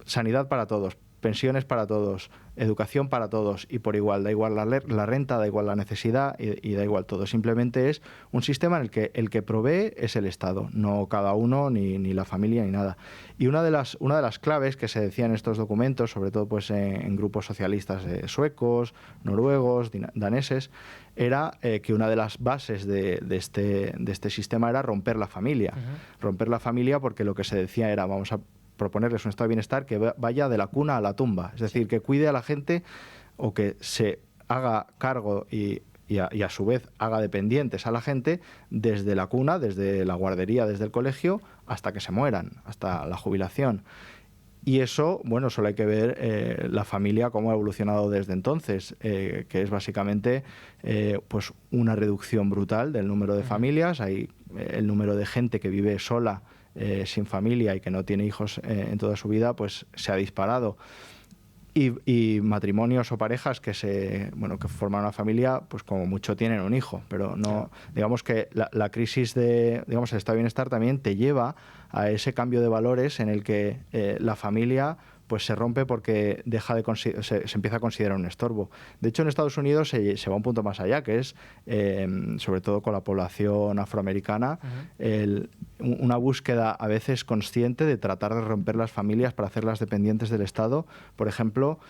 sanidad para todos, pensiones para todos, educación para todos y por igual, da igual la renta, da igual la necesidad y da igual todo. Simplemente es un sistema en el que provee es el Estado, no cada uno ni la familia ni nada. Y una de las claves que se decía en estos documentos, sobre todo pues en grupos socialistas suecos, noruegos, daneses, era que una de las bases de este sistema era romper la familia. Romper la familia porque lo que se decía era vamos a proponerles un estado de bienestar que vaya de la cuna a la tumba, es decir, que cuide a la gente o que se haga cargo y y a su vez haga dependientes a la gente desde la cuna, desde la guardería, desde el colegio, hasta que se mueran, hasta la jubilación. Y eso, bueno, solo hay que ver la familia cómo ha evolucionado desde entonces, que es básicamente pues una reducción brutal del número de familias. Hay el número de gente que vive sola, sin familia y que no tiene hijos en toda su vida, pues se ha disparado. Y matrimonios o parejas que que forman una familia, pues como mucho tienen un hijo, pero no, digamos que la crisis del estado de bienestar también te lleva a ese cambio de valores en el que la familia pues se rompe porque se empieza a considerar un estorbo. De hecho, en Estados Unidos se va un punto más allá, que es, sobre todo con la población afroamericana, una búsqueda a veces consciente de tratar de romper las familias para hacerlas dependientes del Estado. Por ejemplo,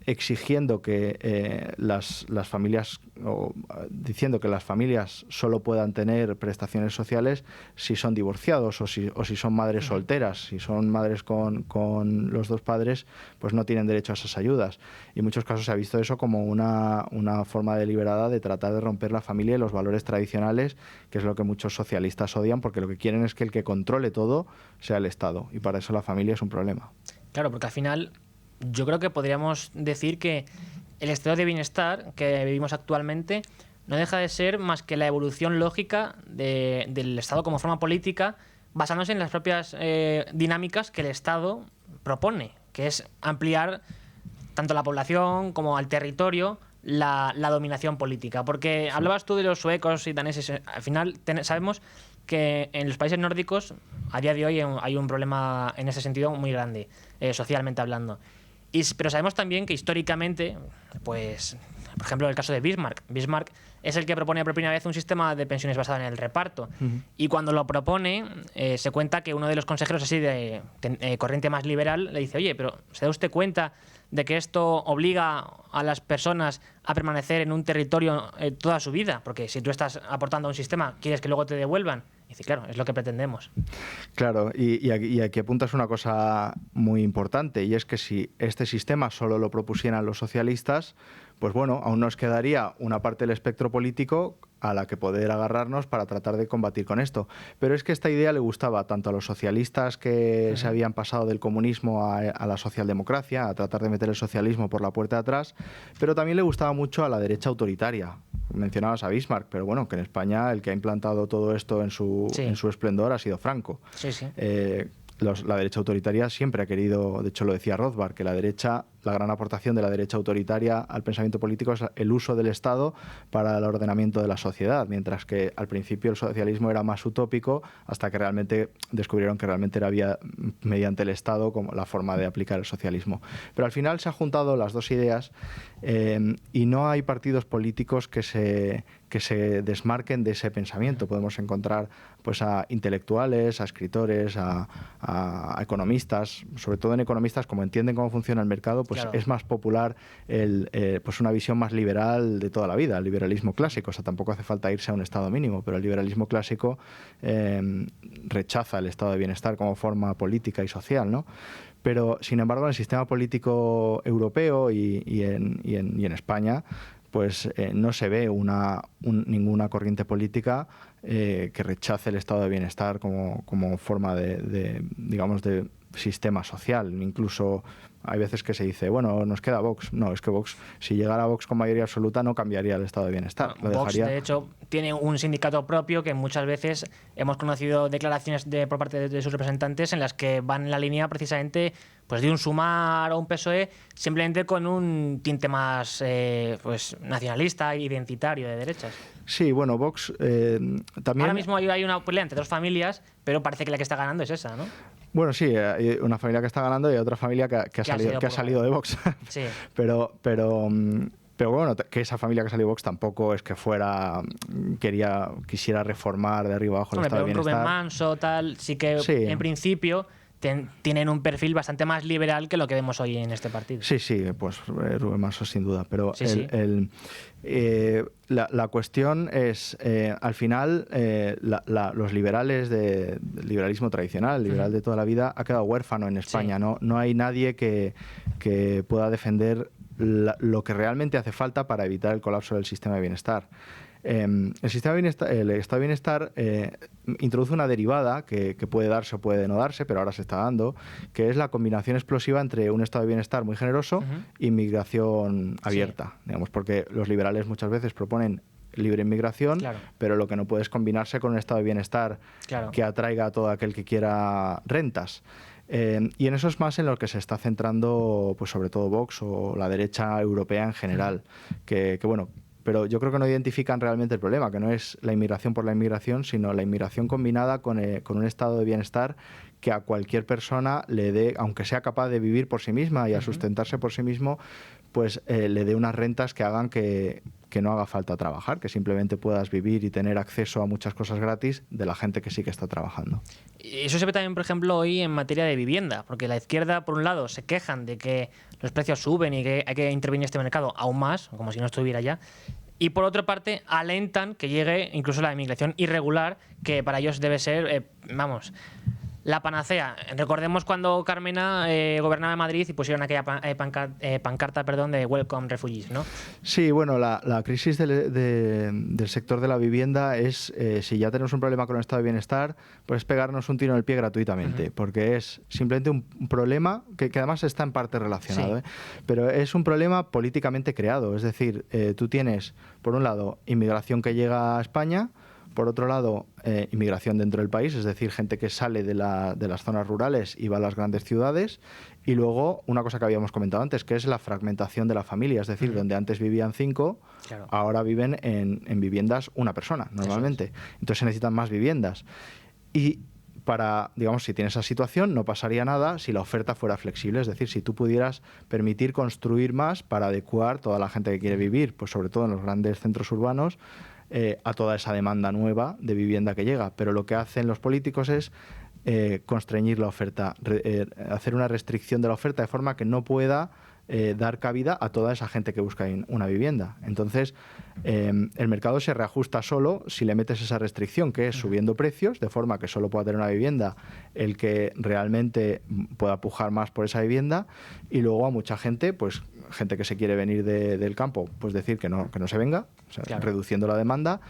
exigiendo que las familias, o diciendo que las familias solo puedan tener prestaciones sociales si son divorciados o si son madres solteras. Si son madres con los dos padres, pues no tienen derecho a esas ayudas. Y en muchos casos se ha visto eso como una forma deliberada de tratar de romper la familia y los valores tradicionales, que es lo que muchos socialistas odian, porque lo que quieren es que el que controle todo sea el Estado. Y para eso la familia es un problema. Claro, porque al final yo creo que podríamos decir que el estado de bienestar que vivimos actualmente no deja de ser más que la evolución lógica del Estado como forma política, basándose en las propias dinámicas que el Estado propone, que es ampliar tanto la población como al territorio la dominación política. Porque hablabas tú de los suecos y daneses, al final sabemos que en los países nórdicos a día de hoy hay un problema en ese sentido muy grande, socialmente hablando. Pero sabemos también que históricamente, pues, por ejemplo, el caso de Bismarck. Bismarck es el que propone por primera vez un sistema de pensiones basado en el reparto. Y cuando lo propone, se cuenta que uno de los consejeros así de corriente más liberal le dice: oye, pero ¿se da usted cuenta de que esto obliga a las personas a permanecer en un territorio toda su vida? Porque si tú estás aportando a un sistema, ¿quieres que luego te devuelvan? Y dice, claro, es lo que pretendemos. Claro, y aquí apuntas una cosa muy importante, y es que si este sistema solo lo propusieran los socialistas, pues bueno, aún nos quedaría una parte del espectro político a la que poder agarrarnos para tratar de combatir con esto. Pero es que esta idea le gustaba tanto a los socialistas que se habían pasado del comunismo a la socialdemocracia, a tratar de meter el socialismo por la puerta de atrás, pero también le gustaba mucho a la derecha autoritaria. Mencionabas a Bismarck, pero bueno, que en España el que ha implantado todo esto en su esplendor ha sido Franco. Sí, sí. La derecha autoritaria siempre ha querido, de hecho lo decía Rothbard, que la gran aportación de la derecha autoritaria al pensamiento político es el uso del Estado para el ordenamiento de la sociedad, mientras que al principio el socialismo era más utópico, hasta que realmente descubrieron que realmente era mediante el Estado como la forma de aplicar el socialismo. Pero al final se han juntado las dos ideas y no hay partidos políticos que se desmarquen de ese pensamiento. Podemos encontrar pues a intelectuales, a escritores, a economistas, sobre todo en economistas, como entienden cómo funciona el mercado, pues claro, es más popular pues una visión más liberal de toda la vida, el liberalismo clásico. O sea, tampoco hace falta irse a un estado mínimo, pero el liberalismo clásico rechaza el estado de bienestar como forma política y social, ¿no? Pero, sin embargo, en el sistema político europeo y en España, pues no se ve ninguna corriente política que rechace el estado de bienestar como forma de sistema social. Incluso hay veces que se dice, bueno, nos queda Vox. No, es que Vox, si llegara a Vox con mayoría absoluta, no cambiaría el estado de bienestar. Vox, de hecho, tiene un sindicato propio que muchas veces hemos conocido declaraciones por parte de sus representantes en las que van en la línea precisamente pues de un Sumar o un PSOE, simplemente con un tinte más pues nacionalista e identitario de derechas. Sí, bueno, Vox también... Ahora mismo hay una pelea entre dos familias, pero parece que la que está ganando es esa, ¿no? Bueno, sí, hay una familia que está ganando y otra familia que ha salido de Vox. Sí. Pero bueno, que esa familia que salió de Vox tampoco es que quisiera reformar de arriba abajo el estado de bienestar. Rubén Manso, tal, sí que en principio tienen un perfil bastante más liberal que lo que vemos hoy en este partido. Sí, pues Rubén Manso sin duda. Pero la cuestión es, al final, los liberales del liberalismo tradicional, el liberal de toda la vida, ha quedado huérfano en España. Sí. No hay nadie que pueda defender lo que realmente hace falta para evitar el colapso del sistema de bienestar. El estado de bienestar introduce una derivada que puede darse o puede no darse, pero ahora se está dando, que es la combinación explosiva entre un estado de bienestar muy generoso y inmigración abierta, digamos, porque los liberales muchas veces proponen libre inmigración, pero lo que no puede es combinarse con un estado de bienestar que atraiga a todo aquel que quiera rentas. Y en eso es más en lo que se está centrando, pues sobre todo Vox o la derecha europea en general, que bueno, pero yo creo que no identifican realmente el problema, que no es la inmigración por la inmigración, sino la inmigración combinada con un estado de bienestar que a cualquier persona le dé, aunque sea capaz de vivir por sí misma y a sustentarse por sí mismo, pues le dé unas rentas que hagan que no haga falta trabajar, que simplemente puedas vivir y tener acceso a muchas cosas gratis de la gente que sí que está trabajando. Y eso se ve también, por ejemplo, hoy en materia de vivienda, porque la izquierda, por un lado, se quejan de que los precios suben y que hay que intervenir en este mercado aún más, como si no estuviera ya. Y por otra parte, alentan que llegue incluso la inmigración irregular, que para ellos debe ser, la panacea. Recordemos cuando Carmena gobernaba en Madrid y pusieron aquella pancarta de Welcome Refugees, ¿no? Sí, bueno, la crisis del sector de la vivienda es, si ya tenemos un problema con el estado de bienestar, pues pegarnos un tiro en el pie gratuitamente, porque es simplemente un problema que además está en parte relacionado, pero es un problema políticamente creado. Es decir, tú tienes, por un lado, inmigración que llega a España, por otro lado, inmigración dentro del país, es decir, gente que sale de las zonas rurales y va a las grandes ciudades. Y luego, una cosa que habíamos comentado antes, que es la fragmentación de la familia, es decir, donde antes vivían 5, ahora viven en viviendas una persona, normalmente. Entonces se necesitan más viviendas. Y digamos, si tienes esa situación, no pasaría nada si la oferta fuera flexible, es decir, si tú pudieras permitir construir más para adecuar toda la gente que quiere vivir, pues sobre todo en los grandes centros urbanos, a toda esa demanda nueva de vivienda que llega. Pero lo que hacen los políticos es constreñir la oferta, hacer una restricción de la oferta de forma que no pueda dar cabida a toda esa gente que busca una vivienda. Entonces, el mercado se reajusta solo si le metes esa restricción, que es subiendo precios, de forma que solo pueda tener una vivienda el que realmente pueda pujar más por esa vivienda, y luego a mucha gente, pues gente que se quiere venir del campo, pues decir que no se venga, o sea, reduciendo la demanda,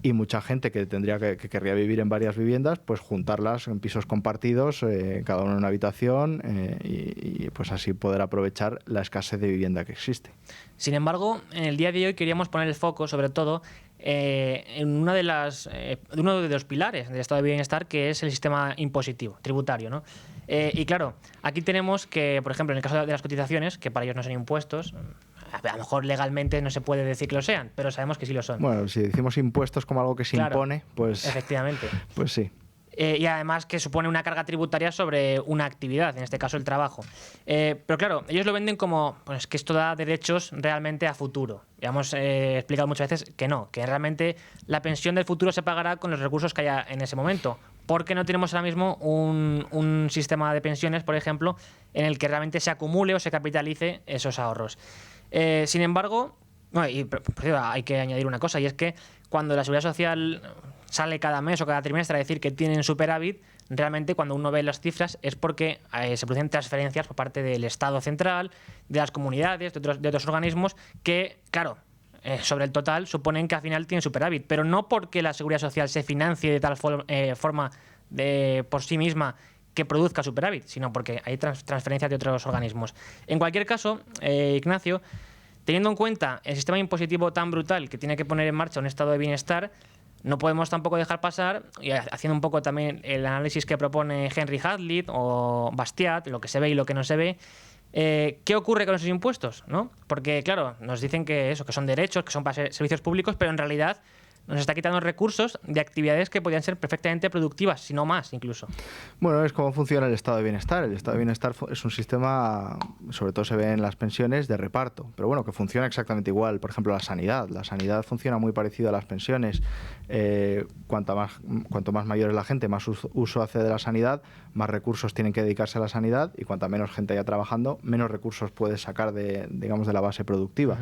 y mucha gente que querría vivir en varias viviendas, pues juntarlas en pisos compartidos, cada uno en una habitación, y pues así poder aprovechar la escasez de vivienda que existe. Sin embargo, en el día de hoy queríamos poner el foco, sobre todo, en uno de los pilares del estado de bienestar, que es el sistema impositivo, tributario, ¿no? Y claro, aquí tenemos que, por ejemplo, en el caso de las cotizaciones, que para ellos no son impuestos, a lo mejor legalmente no se puede decir que lo sean, pero sabemos que sí lo son. Bueno, si decimos impuestos como algo que se impone, pues... Efectivamente. Pues sí. Y además que supone una carga tributaria sobre una actividad, en este caso el trabajo. Pero claro, ellos lo venden como pues, que esto da derechos realmente a futuro. Ya hemos explicado muchas veces que no, que realmente la pensión del futuro se pagará con los recursos que haya en ese momento. Porque no tenemos ahora mismo un sistema de pensiones, por ejemplo, en el que realmente se acumule o se capitalice esos ahorros. Sin embargo, hay que añadir una cosa, y es que cuando la Seguridad Social sale cada mes o cada trimestre a decir que tienen superávit, realmente cuando uno ve las cifras es porque se producen transferencias por parte del Estado central, de las comunidades, de otros organismos que, claro, sobre el total suponen que al final tienen superávit, pero no porque la Seguridad Social se financie de tal forma por sí misma que produzca superávit, sino porque hay transferencias de otros organismos. En cualquier caso, Ignacio, teniendo en cuenta el sistema impositivo tan brutal que tiene que poner en marcha un estado de bienestar, no podemos tampoco dejar pasar, y haciendo un poco también el análisis que propone Henry Hazlitt o Bastiat, lo que se ve y lo que no se ve, ¿qué ocurre con esos impuestos? ¿No? Porque, claro, nos dicen que son derechos, que son para servicios públicos, pero en realidad nos está quitando recursos de actividades que podrían ser perfectamente productivas, si no más incluso. Bueno, es cómo funciona el estado de bienestar. El estado de bienestar es un sistema, sobre todo se ve en las pensiones, de reparto, pero bueno, que funciona exactamente igual. Por ejemplo, la sanidad. La sanidad funciona muy parecido a las pensiones. Cuanto más mayor es la gente, más uso hace de la sanidad, más recursos tienen que dedicarse a la sanidad, y cuanta menos gente haya trabajando, menos recursos puedes sacar de la base productiva.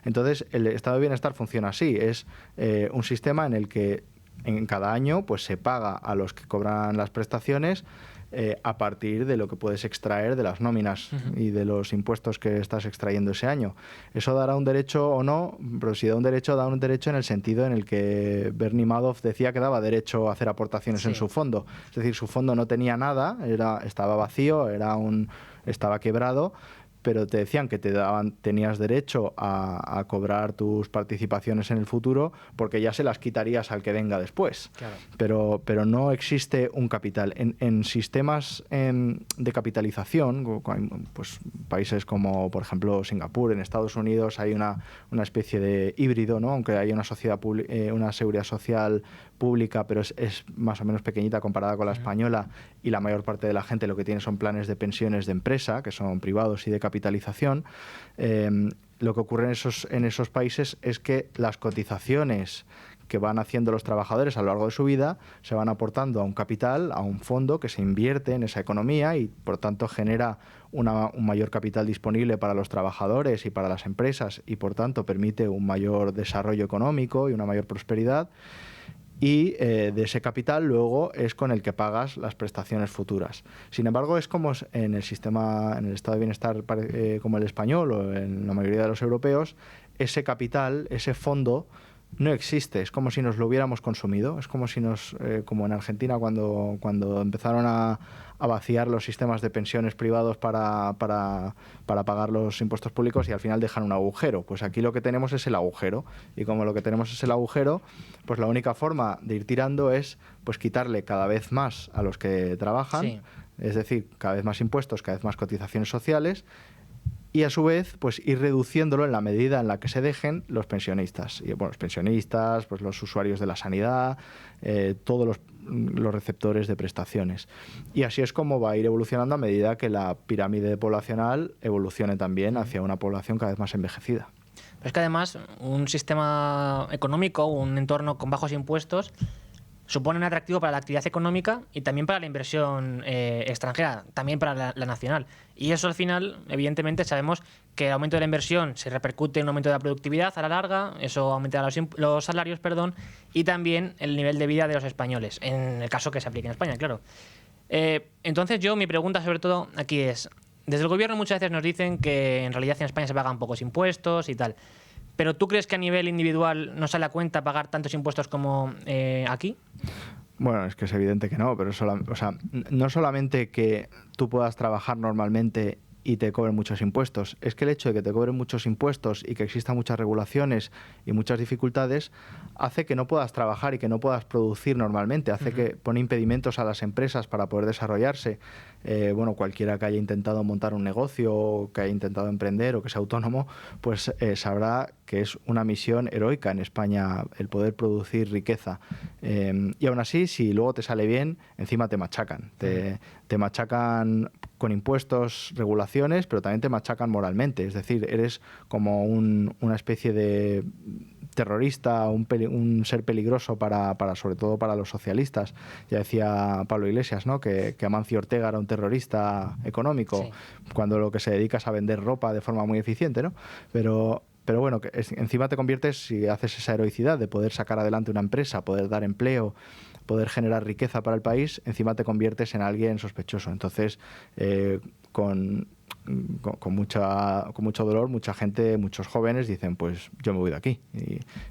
Entonces, el estado de bienestar funciona así. Es un sistema en el que en cada año pues se paga a los que cobran las prestaciones a partir de lo que puedes extraer de las nóminas y de los impuestos que estás extrayendo ese año. ¿Eso dará un derecho o no? Pero si da un derecho en el sentido en el que Bernie Madoff decía que daba derecho a hacer aportaciones en su fondo. Es decir, su fondo no tenía nada, estaba vacío, estaba quebrado, pero te decían que tenías derecho a cobrar tus participaciones en el futuro porque ya se las quitarías al que venga después. Claro. Pero no existe un capital. En sistemas de capitalización, pues países como, por ejemplo, Singapur, en Estados Unidos hay una especie de híbrido, ¿no? Aunque hay una seguridad social pública, pero es más o menos pequeñita comparada con la española, y la mayor parte de la gente lo que tiene son planes de pensiones de empresa, que son privados y de capitalización. Lo que ocurre en esos países es que las cotizaciones que van haciendo los trabajadores a lo largo de su vida se van aportando a un capital, a un fondo que se invierte en esa economía y por tanto genera un mayor capital disponible para los trabajadores y para las empresas y por tanto permite un mayor desarrollo económico y una mayor prosperidad. Y de ese capital luego es con el que pagas las prestaciones futuras. Sin embargo, es como en el sistema, en el estado de bienestar como el español o en la mayoría de los europeos, ese capital, ese fondo, no existe. Es como si nos lo hubiéramos consumido. Es como si como en Argentina cuando empezaron a vaciar los sistemas de pensiones privados para pagar los impuestos públicos y al final dejan un agujero. Pues aquí lo que tenemos es el agujero. Y como lo que tenemos es el agujero, pues la única forma de ir tirando es pues quitarle cada vez más a los que trabajan, sí. Es decir, cada vez más impuestos, cada vez más cotizaciones sociales, y a su vez pues ir reduciéndolo en la medida en la que se dejen los pensionistas. Y bueno, los pensionistas, pues los usuarios de la sanidad, todos los receptores de prestaciones. Y así es como va a ir evolucionando a medida que la pirámide poblacional evolucione también hacia una población cada vez más envejecida. Pero es que además un sistema económico, un entorno con bajos impuestos, supone un atractivo para la actividad económica y también para la inversión extranjera, también para la nacional. Y eso al final, evidentemente, sabemos que el aumento de la inversión se repercute en un aumento de la productividad a la larga, eso aumentará los salarios, y también el nivel de vida de los españoles, en el caso que se aplique en España, claro. Entonces mi pregunta sobre todo aquí es, desde el gobierno muchas veces nos dicen que en realidad en España se pagan pocos impuestos y tal, ¿pero tú crees que a nivel individual no sale a cuenta pagar tantos impuestos como aquí? Bueno, es que es evidente que no, pero no solamente que tú puedas trabajar normalmente y te cobren muchos impuestos, es que el hecho de que te cobren muchos impuestos y que existan muchas regulaciones y muchas dificultades hace que no puedas trabajar y que no puedas producir normalmente, hace que pone impedimentos a las empresas para poder desarrollarse. Cualquiera que haya intentado montar un negocio o que haya intentado emprender o que sea autónomo, pues sabrá que es una misión heroica en España el poder producir riqueza. Y aún así, si luego te sale bien, encima te machacan. Te machacan con impuestos, regulaciones, pero también te machacan moralmente. Es decir, eres como una especie de terrorista, un ser peligroso sobre todo para los socialistas. Ya decía Pablo Iglesias, ¿no? que Amancio Ortega era un terrorista económico, sí, cuando lo que se dedica es a vender ropa de forma muy eficiente, ¿no? Pero bueno, encima te conviertes, si haces esa heroicidad de poder sacar adelante una empresa, poder dar empleo, poder generar riqueza para el país, encima te conviertes en alguien sospechoso. Entonces, con mucho dolor, mucha gente, muchos jóvenes dicen, pues yo me voy de aquí.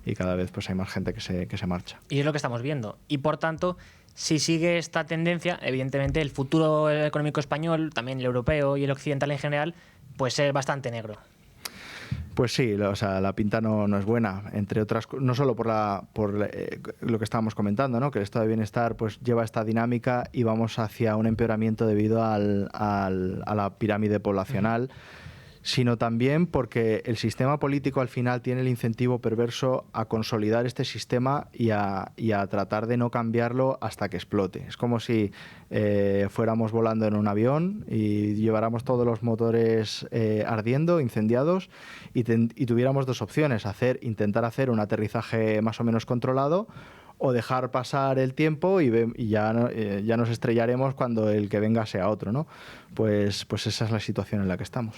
Y cada vez pues hay más gente que se marcha. Y es lo que estamos viendo. Y por tanto, si sigue esta tendencia, evidentemente el futuro económico español, también el europeo y el occidental en general, puede ser bastante negro. Pues sí, la pinta no es buena, entre otras cosas, no solo por lo que estábamos comentando, ¿no? Que el estado de bienestar pues lleva esta dinámica y vamos hacia un empeoramiento debido a la pirámide poblacional, sino también porque el sistema político al final tiene el incentivo perverso a consolidar este sistema y a tratar de no cambiarlo hasta que explote. Es como si fuéramos volando en un avión y lleváramos todos los motores ardiendo, incendiados, y tuviéramos dos opciones: intentar hacer un aterrizaje más o menos controlado, o dejar pasar el tiempo y ya nos estrellaremos cuando el que venga sea otro, ¿no? Pues esa es la situación en la que estamos.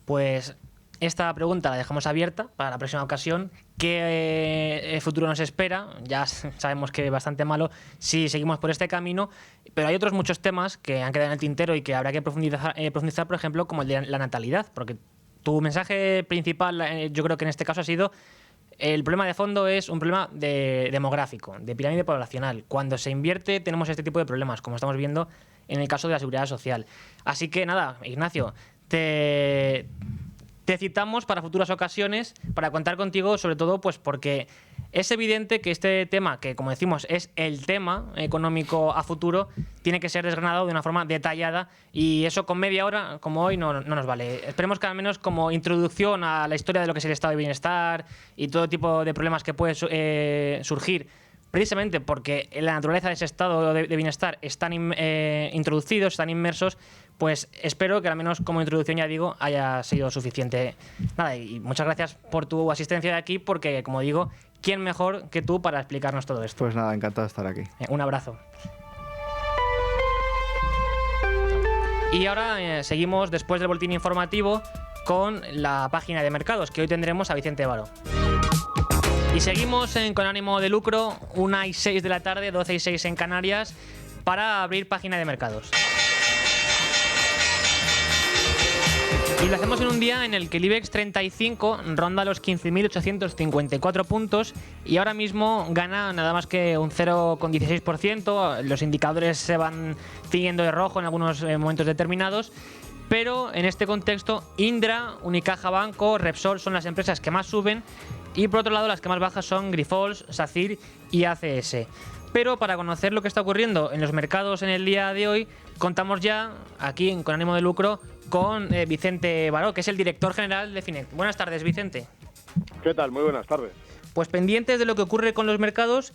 Pues esta pregunta la dejamos abierta para la próxima ocasión. ¿Qué futuro nos espera? Ya sabemos que es bastante malo si seguimos por este camino, pero hay otros muchos temas que han quedado en el tintero y que habrá que profundizar, por ejemplo, como el de la natalidad, porque tu mensaje principal, yo creo que en este caso ha sido: el problema de fondo es un problema demográfico, de pirámide poblacional. Cuando se invierte tenemos este tipo de problemas, como estamos viendo en el caso de la seguridad social. Así que nada, Ignacio, te citamos para futuras ocasiones para contar contigo, sobre todo pues porque es evidente que este tema, que como decimos es el tema económico a futuro, tiene que ser desgranado de una forma detallada, y eso con media hora como hoy no nos vale. Esperemos que al menos como introducción a la historia de lo que es el estado de bienestar y todo tipo de problemas que puede surgir, precisamente porque en la naturaleza de ese estado de bienestar están introducidos, están inmersos, pues espero que al menos como introducción, ya digo, haya sido suficiente. Nada, y muchas gracias por tu asistencia de aquí, porque, como digo, ¿quién mejor que tú para explicarnos todo esto? Pues nada, encantado de estar aquí. Un abrazo. Y ahora seguimos después del boletín informativo con la página de mercados, que hoy tendremos a Vicente Varo. Y seguimos con ánimo de lucro, 1:06 de la tarde, 12:06 en Canarias, para abrir página de mercados. Y lo hacemos en un día en el que el IBEX 35 ronda los 15.854 puntos y ahora mismo gana nada más que un 0,16%. Los indicadores se van ciñendo de rojo en algunos momentos determinados. Pero en este contexto, Indra, Unicaja Banco, Repsol son las empresas que más suben, y por otro lado las que más bajas son Grifols, SACIR y ACS. Pero para conocer lo que está ocurriendo en los mercados en el día de hoy, contamos ya aquí en Con Ánimo de Lucro con Vicente Baró, que es el director general de Fineco. Buenas tardes, Vicente. ¿Qué tal? Muy buenas tardes. Pues pendientes de lo que ocurre con los mercados,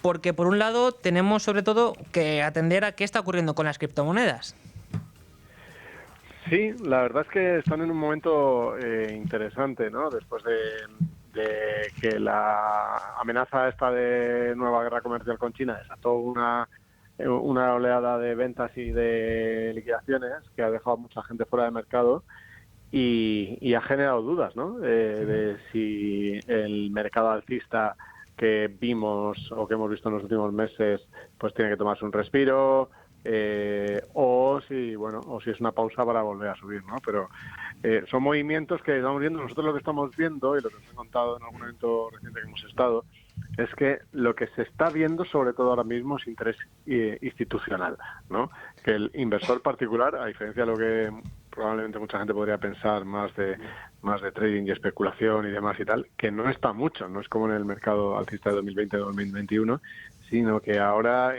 porque por un lado tenemos sobre todo que atender a qué está ocurriendo con las criptomonedas. Sí, la verdad es que están en un momento interesante, ¿no? Después de que la amenaza esta de nueva guerra comercial con China desató una oleada de ventas y de liquidaciones que ha dejado a mucha gente fuera de mercado y ha generado dudas, ¿no? De si el mercado alcista que vimos o que hemos visto en los últimos meses pues tiene que tomarse un respiro, o si es una pausa para volver a subir, ¿no? Pero son movimientos que estamos viendo. Nosotros lo que estamos viendo, y lo que os he contado en algún evento reciente que hemos estado, es que lo que se está viendo sobre todo ahora mismo es interés institucional, ¿no? Que el inversor particular, a diferencia de lo que probablemente mucha gente podría pensar, más de trading y especulación y demás y tal, que no está mucho, no es como en el mercado alcista de 2020-2021, sino que ahora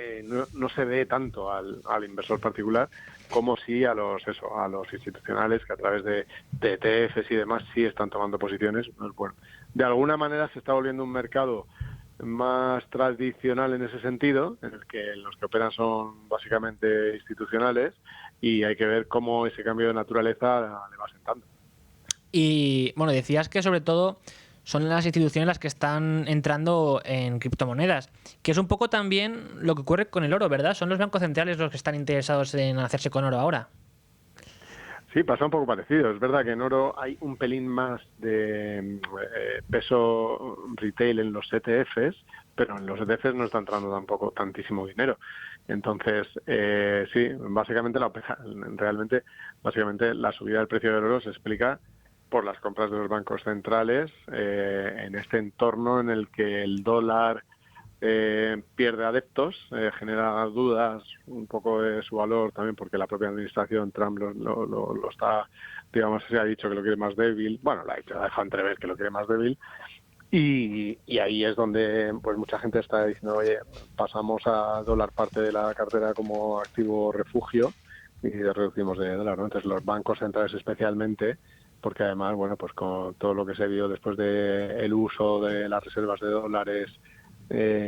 no se ve tanto al inversor particular como sí a los institucionales, que a través de ETFs y demás sí están tomando posiciones. Pues bueno, de alguna manera se está volviendo un mercado más tradicional en ese sentido, en el que los que operan son básicamente institucionales, y hay que ver cómo ese cambio de naturaleza le va sentando. Y bueno, decías que sobre todo son las instituciones las que están entrando en criptomonedas, que es un poco también lo que ocurre con el oro, ¿verdad? Son los bancos centrales los que están interesados en hacerse con oro ahora. Sí, pasa un poco parecido. Es verdad que en oro hay un pelín más de peso retail en los ETFs, pero en los ETFs no está entrando tampoco tantísimo dinero. Entonces, sí, básicamente la subida del precio del oro se explica por las compras de los bancos centrales en este entorno en el que el dólar pierde adeptos, genera dudas un poco de su valor también, porque la propia administración Trump lo está, digamos, se ha dicho que lo quiere más débil. Bueno, lo ha dejado entrever que lo quiere más débil. Y ahí es donde pues mucha gente está diciendo, oye, pasamos a dólar parte de la cartera como activo refugio y reducimos de dólar, ¿no? Entonces los bancos centrales especialmente, porque además, bueno, pues con todo lo que se vio después de el uso de las reservas de dólares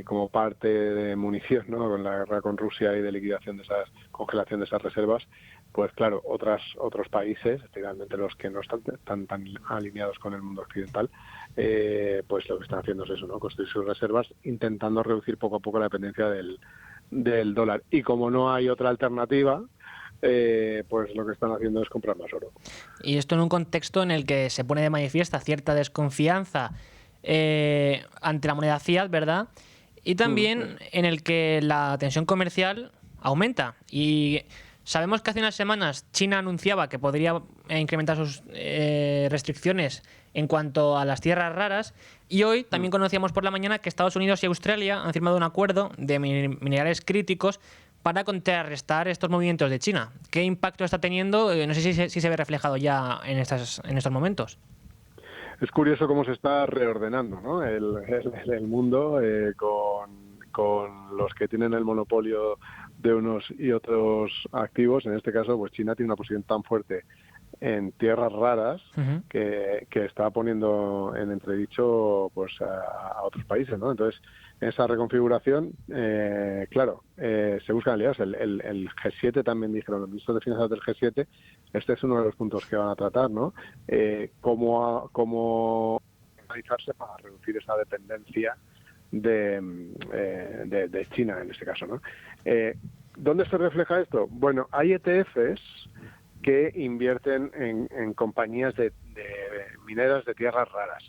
como parte de munición, ¿no? Con la guerra con Rusia y de liquidación de esas, congelación de esas reservas, pues claro, otros países, especialmente los que no están tan alineados con el mundo occidental, pues lo que están haciendo es eso, ¿no? Construir sus reservas, intentando reducir poco a poco la dependencia del dólar. Y como no hay otra alternativa, pues lo que están haciendo es comprar más oro. Y esto en un contexto en el que se pone de manifiesta cierta desconfianza ante la moneda fiat, ¿verdad? Y también en el que la tensión comercial aumenta. Y sabemos que hace unas semanas China anunciaba que podría incrementar sus restricciones en cuanto a las tierras raras, y hoy también conocíamos por la mañana que Estados Unidos y Australia han firmado un acuerdo de minerales críticos para contrarrestar estos movimientos de China. ¿Qué impacto está teniendo? No sé si se ve reflejado ya en estos momentos. Es curioso cómo se está reordenando, ¿no? el mundo con los que tienen el monopolio de unos y otros activos. En este caso, pues China tiene una posición tan fuerte en tierras raras que está poniendo en entredicho pues a otros países, ¿no? Entonces, en esa reconfiguración, claro, se buscan aliados. El G7 también dijeron, los ministros de finanzas del G7, este es uno de los puntos que van a tratar, ¿no? Cómo organizarse para reducir esa dependencia de China, en este caso, ¿no? ¿Dónde se refleja esto? Bueno, hay ETFs que invierten en compañías de mineras de tierras raras.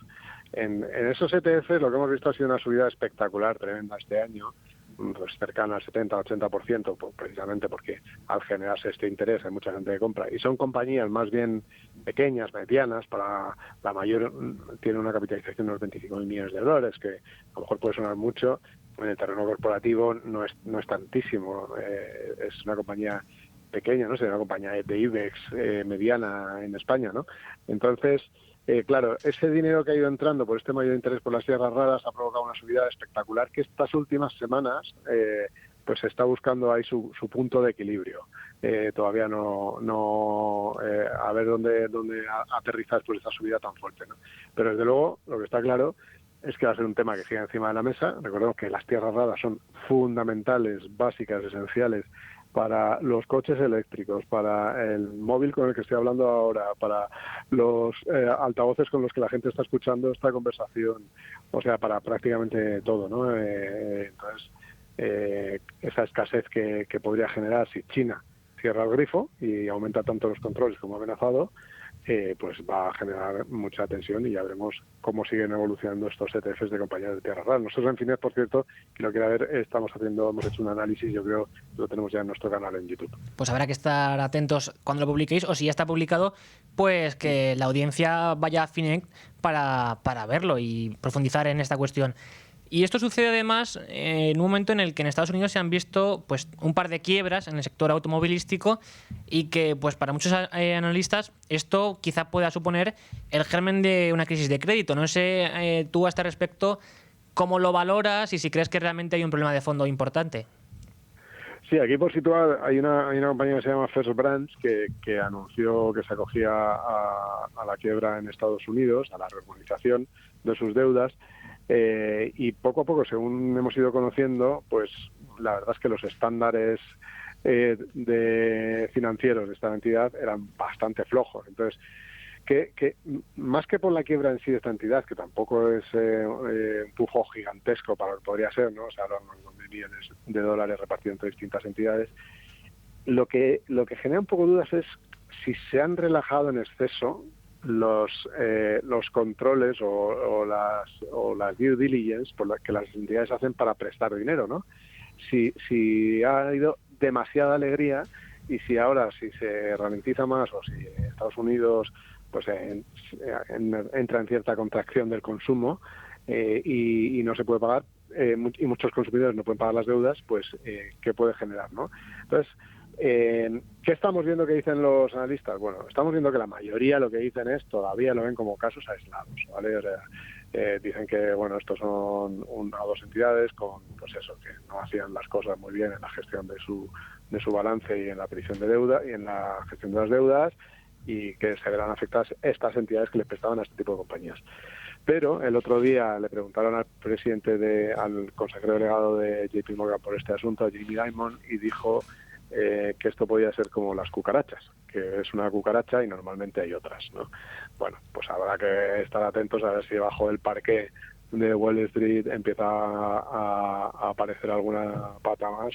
En esos ETFs lo que hemos visto ha sido una subida espectacular, tremenda este año, pues cercana al 70-80%, pues precisamente porque al generarse este interés hay mucha gente que compra. Y son compañías más bien pequeñas, medianas, para la mayor tiene una capitalización de unos 25.000 millones de dólares, que a lo mejor puede sonar mucho, en el terreno corporativo no es tantísimo, es una compañía pequeña, ¿no? Sería una compañía de IBEX mediana en España, ¿no? Entonces, claro, ese dinero que ha ido entrando por este mayor interés por las tierras raras ha provocado una subida espectacular que estas últimas semanas pues se está buscando ahí su punto de equilibrio. Todavía no a ver dónde aterrizar por esta subida tan fuerte, ¿no? Pero desde luego lo que está claro es que va a ser un tema que siga encima de la mesa. Recordemos que las tierras raras son fundamentales, básicas, esenciales para los coches eléctricos, para el móvil con el que estoy hablando ahora, para los altavoces con los que la gente está escuchando esta conversación, o sea, para prácticamente todo, ¿no? Entonces, esa escasez que podría generar si China cierra el grifo y aumenta tanto los controles como ha amenazado, pues va a generar mucha tensión y ya veremos cómo siguen evolucionando estos ETFs de compañías de tierras raras. Nosotros en Finet, por cierto, que lo quiera ver, hemos hecho un análisis, yo creo que lo tenemos ya en nuestro canal en YouTube. Pues habrá que estar atentos cuando lo publiquéis, o si ya está publicado, pues que la audiencia vaya a Finet para verlo y profundizar en esta cuestión. Y esto sucede además en un momento en el que en Estados Unidos se han visto pues un par de quiebras en el sector automovilístico y que pues para muchos analistas esto quizá pueda suponer el germen de una crisis de crédito. No sé tú a este respecto cómo lo valoras y si crees que realmente hay un problema de fondo importante. Sí, aquí por situar hay una compañía que se llama First Brands que anunció que se acogía a la quiebra en Estados Unidos, a la reorganización de sus deudas. Y poco a poco, según hemos ido conociendo, pues la verdad es que los estándares de financieros de esta entidad eran bastante flojos. Entonces, que más que por la quiebra en sí de esta entidad, que tampoco es un pujo gigantesco para lo que podría ser, ¿no? O sea, hablan de millones de dólares repartidos entre distintas entidades, lo que genera un poco dudas es si se han relajado en exceso los controles o las due diligence por las que las entidades hacen para prestar dinero, ¿no? Si ha habido demasiada alegría y si ahora se ralentiza más o si Estados Unidos pues entra en cierta contracción del consumo y no se puede pagar y muchos consumidores no pueden pagar las deudas, pues ¿qué puede generar, no? Entonces, ¿qué estamos viendo que dicen los analistas? Bueno, estamos viendo que la mayoría lo que dicen es todavía lo ven como casos aislados, ¿vale? O sea, dicen que bueno, estos son una o dos entidades con pues eso, que no hacían las cosas muy bien en la gestión de su balance y en la previsión de deuda y en la gestión de las deudas y que se verán afectadas estas entidades que les prestaban a este tipo de compañías. Pero el otro día le preguntaron al al consejero delegado de JP Morgan por este asunto, a Jamie Dimon, y dijo que esto podía ser como las cucarachas, que es una cucaracha y normalmente hay otras, ¿no? Bueno, pues habrá que estar atentos a ver si debajo del parqué de Wall Street empieza a aparecer alguna pata más,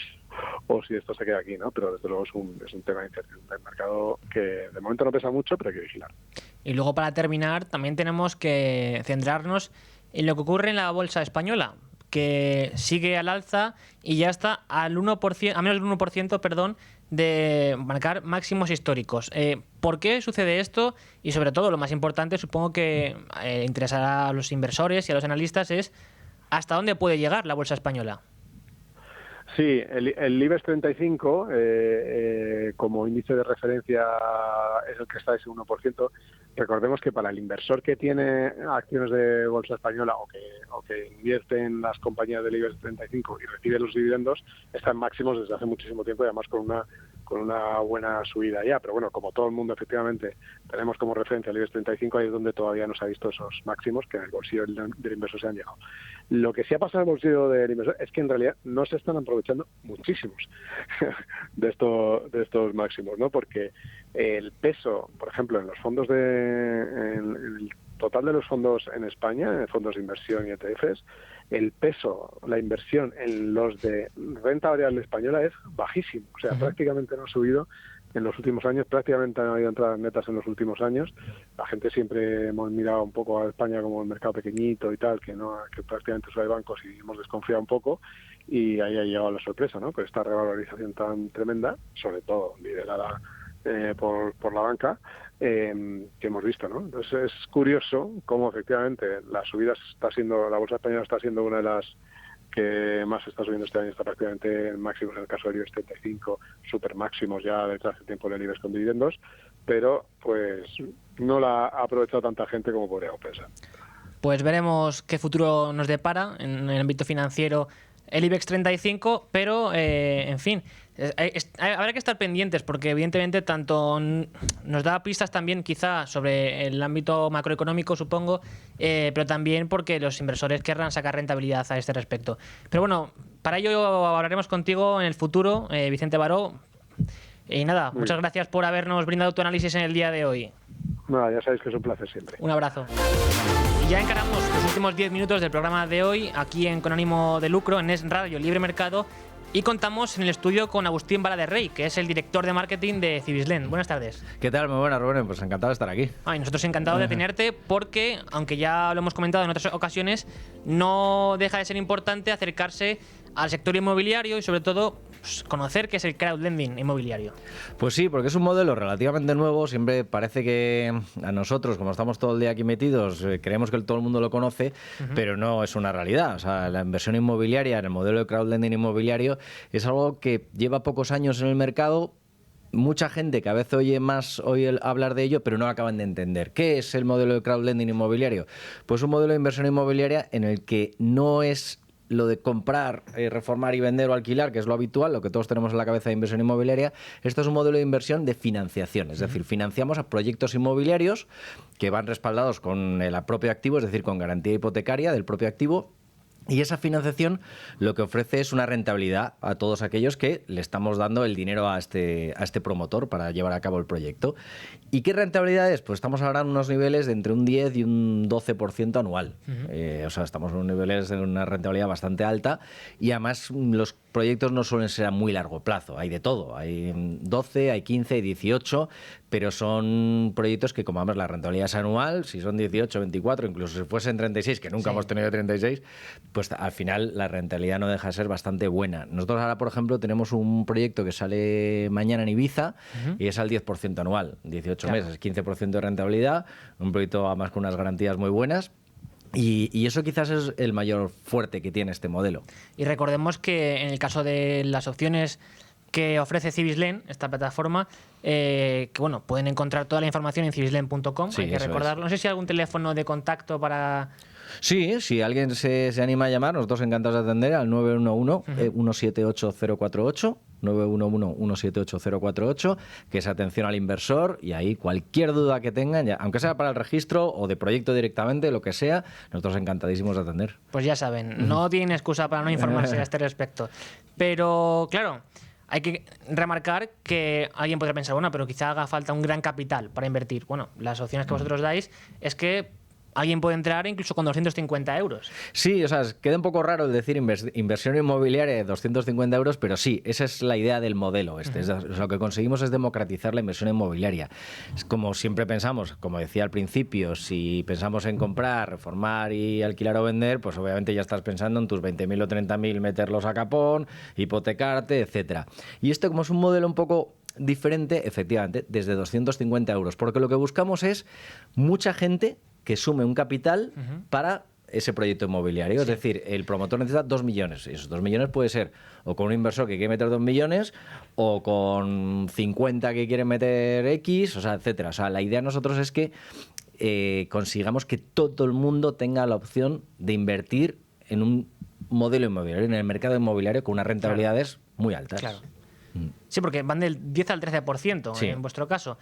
o si esto se queda aquí, ¿no? Pero desde luego es un tema de incertidumbre del mercado que de momento no pesa mucho, pero hay que vigilar. Y luego, para terminar, también tenemos que centrarnos en lo que ocurre en la bolsa española, que sigue al alza y ya está al 1%, a menos del 1%, perdón, de marcar máximos históricos. ¿Por qué sucede esto? Y sobre todo, lo más importante, supongo que interesará a los inversores y a los analistas, es ¿hasta dónde puede llegar la bolsa española? Sí, el IBEX 35 como índice de referencia es el que está ese 1%. Recordemos que para el inversor que tiene acciones de bolsa española o que invierte en las compañías del IBEX 35 y recibe los dividendos, están máximos desde hace muchísimo tiempo y además con una buena subida ya. Pero bueno, como todo el mundo efectivamente tenemos como referencia el IBEX 35, ahí es donde todavía no se ha visto esos máximos que en el bolsillo del inversor se han llegado. Lo que sí ha pasado en el bolsillo del inversor es que en realidad no se están aprovechando muchísimos de estos máximos, ¿no? Porque el peso, por ejemplo, en los fondos en el total de los fondos en España, en fondos de inversión y ETFs, el peso, la inversión en los de renta variable española es bajísimo. O sea, prácticamente no ha subido en los últimos años, prácticamente no ha habido entradas netas en los últimos años. La gente siempre hemos mirado un poco a España como el mercado pequeñito y tal, que prácticamente solo hay bancos y hemos desconfiado un poco, y ahí ha llegado la sorpresa, ¿no? Con esta revalorización tan tremenda, sobre todo liderada por la banca, que hemos visto, ¿no? Entonces es curioso cómo efectivamente la bolsa española está siendo una de las que más está subiendo este año, está prácticamente en máximos en el caso del IBEX 35, super máximos ya desde hace tiempo en el IBEX con dividendos, pero pues no la ha aprovechado tanta gente como podríamos pensar. Pues veremos qué futuro nos depara en el ámbito financiero el IBEX 35, pero en fin, habrá que estar pendientes porque evidentemente tanto nos da pistas también quizá sobre el ámbito macroeconómico, supongo, pero también porque los inversores querrán sacar rentabilidad a este respecto. Pero bueno, para ello hablaremos contigo en el futuro, Vicente Baró. Y nada, muchas gracias por habernos brindado tu análisis en el día de hoy. Nada, ya sabéis que es un placer siempre. Un abrazo. Y ya encaramos los últimos 10 minutos del programa de hoy, aquí en Con Ánimo de Lucro, en Es Radio Libre Mercado, y contamos en el estudio con Agustín Vara de Rey, que es el director de marketing de Cibislen. Buenas tardes. ¿Qué tal? Muy buenas, Rubén. Pues encantado de estar aquí. Y nosotros encantados de tenerte porque, aunque ya lo hemos comentado en otras ocasiones, no deja de ser importante acercarse al sector inmobiliario y sobre todo conocer qué es el crowdlending inmobiliario. Pues sí, porque es un modelo relativamente nuevo. Siempre parece que a nosotros, como estamos todo el día aquí metidos, creemos que todo el mundo lo conoce, pero no es una realidad. O sea, la inversión inmobiliaria en el modelo de crowdlending inmobiliario es algo que lleva pocos años en el mercado. Mucha gente que a veces oye hablar de ello, pero no acaban de entender. ¿Qué es el modelo de crowdlending inmobiliario? Pues un modelo de inversión inmobiliaria en el que no es lo de comprar, reformar y vender o alquilar, que es lo habitual, lo que todos tenemos en la cabeza de inversión inmobiliaria. Esto es un modelo de inversión de financiación, es decir, financiamos a proyectos inmobiliarios que van respaldados con el propio activo, es decir, con garantía hipotecaria del propio activo. Y esa financiación lo que ofrece es una rentabilidad a todos aquellos que le estamos dando el dinero a este promotor para llevar a cabo el proyecto. ¿Y qué rentabilidad es? Pues estamos ahora en unos niveles de entre un 10 y un 12% anual. O sea, estamos en unos niveles de una rentabilidad bastante alta y además los proyectos no suelen ser a muy largo plazo. Hay de todo. Hay 12, hay 15, hay 18, pero son proyectos que, como vamos, la rentabilidad es anual. Si son 18, 24, incluso si fuesen 36, que nunca hemos tenido 36, pues al final la rentabilidad no deja de ser bastante buena. Nosotros ahora, por ejemplo, tenemos un proyecto que sale mañana en Ibiza y es al 10% anual, 18 meses, 15% de rentabilidad, un proyecto además con unas garantías muy buenas. Y eso quizás es el mayor fuerte que tiene este modelo. Y recordemos que en el caso de las opciones que ofrece Cibislen, esta plataforma, que bueno, pueden encontrar toda la información en cibislen.com, hay que recordarlo. No sé si hay algún teléfono de contacto para... Sí, si alguien se anima a llamar, nosotros encantados de atender al 911-178-048, 911-178-048, que es atención al inversor, y ahí cualquier duda que tengan, aunque sea para el registro o de proyecto directamente, lo que sea, nosotros encantadísimos de atender. Pues ya saben, no tienen excusa para no informarse a este respecto. Pero, claro, hay que remarcar que alguien podrá pensar, bueno, pero quizá haga falta un gran capital para invertir. Bueno, las opciones que vosotros dais es que alguien puede entrar incluso con 250 euros. Sí, o sea, queda un poco raro el decir inversión inmobiliaria de 250 euros, pero sí, esa es la idea del modelo. Lo que conseguimos es democratizar la inversión inmobiliaria. Es como siempre pensamos, como decía al principio, si pensamos en comprar, reformar y alquilar o vender, pues obviamente ya estás pensando en tus 20.000 o 30.000, meterlos a capón, hipotecarte, etcétera. Y esto, como es un modelo un poco diferente, efectivamente, desde 250 euros, porque lo que buscamos es mucha gente que sume un capital para ese proyecto inmobiliario. Es decir, el promotor necesita 2 millones. Y esos 2 millones puede ser o con un inversor que quiere meter 2 millones o con 50 que quiere meter X, o sea, etcétera. O sea, la idea de nosotros es que consigamos que todo el mundo tenga la opción de invertir en un modelo inmobiliario, en el mercado inmobiliario, con unas rentabilidades muy altas. Claro. Sí, porque van del 10 al 13% Sí. en vuestro caso.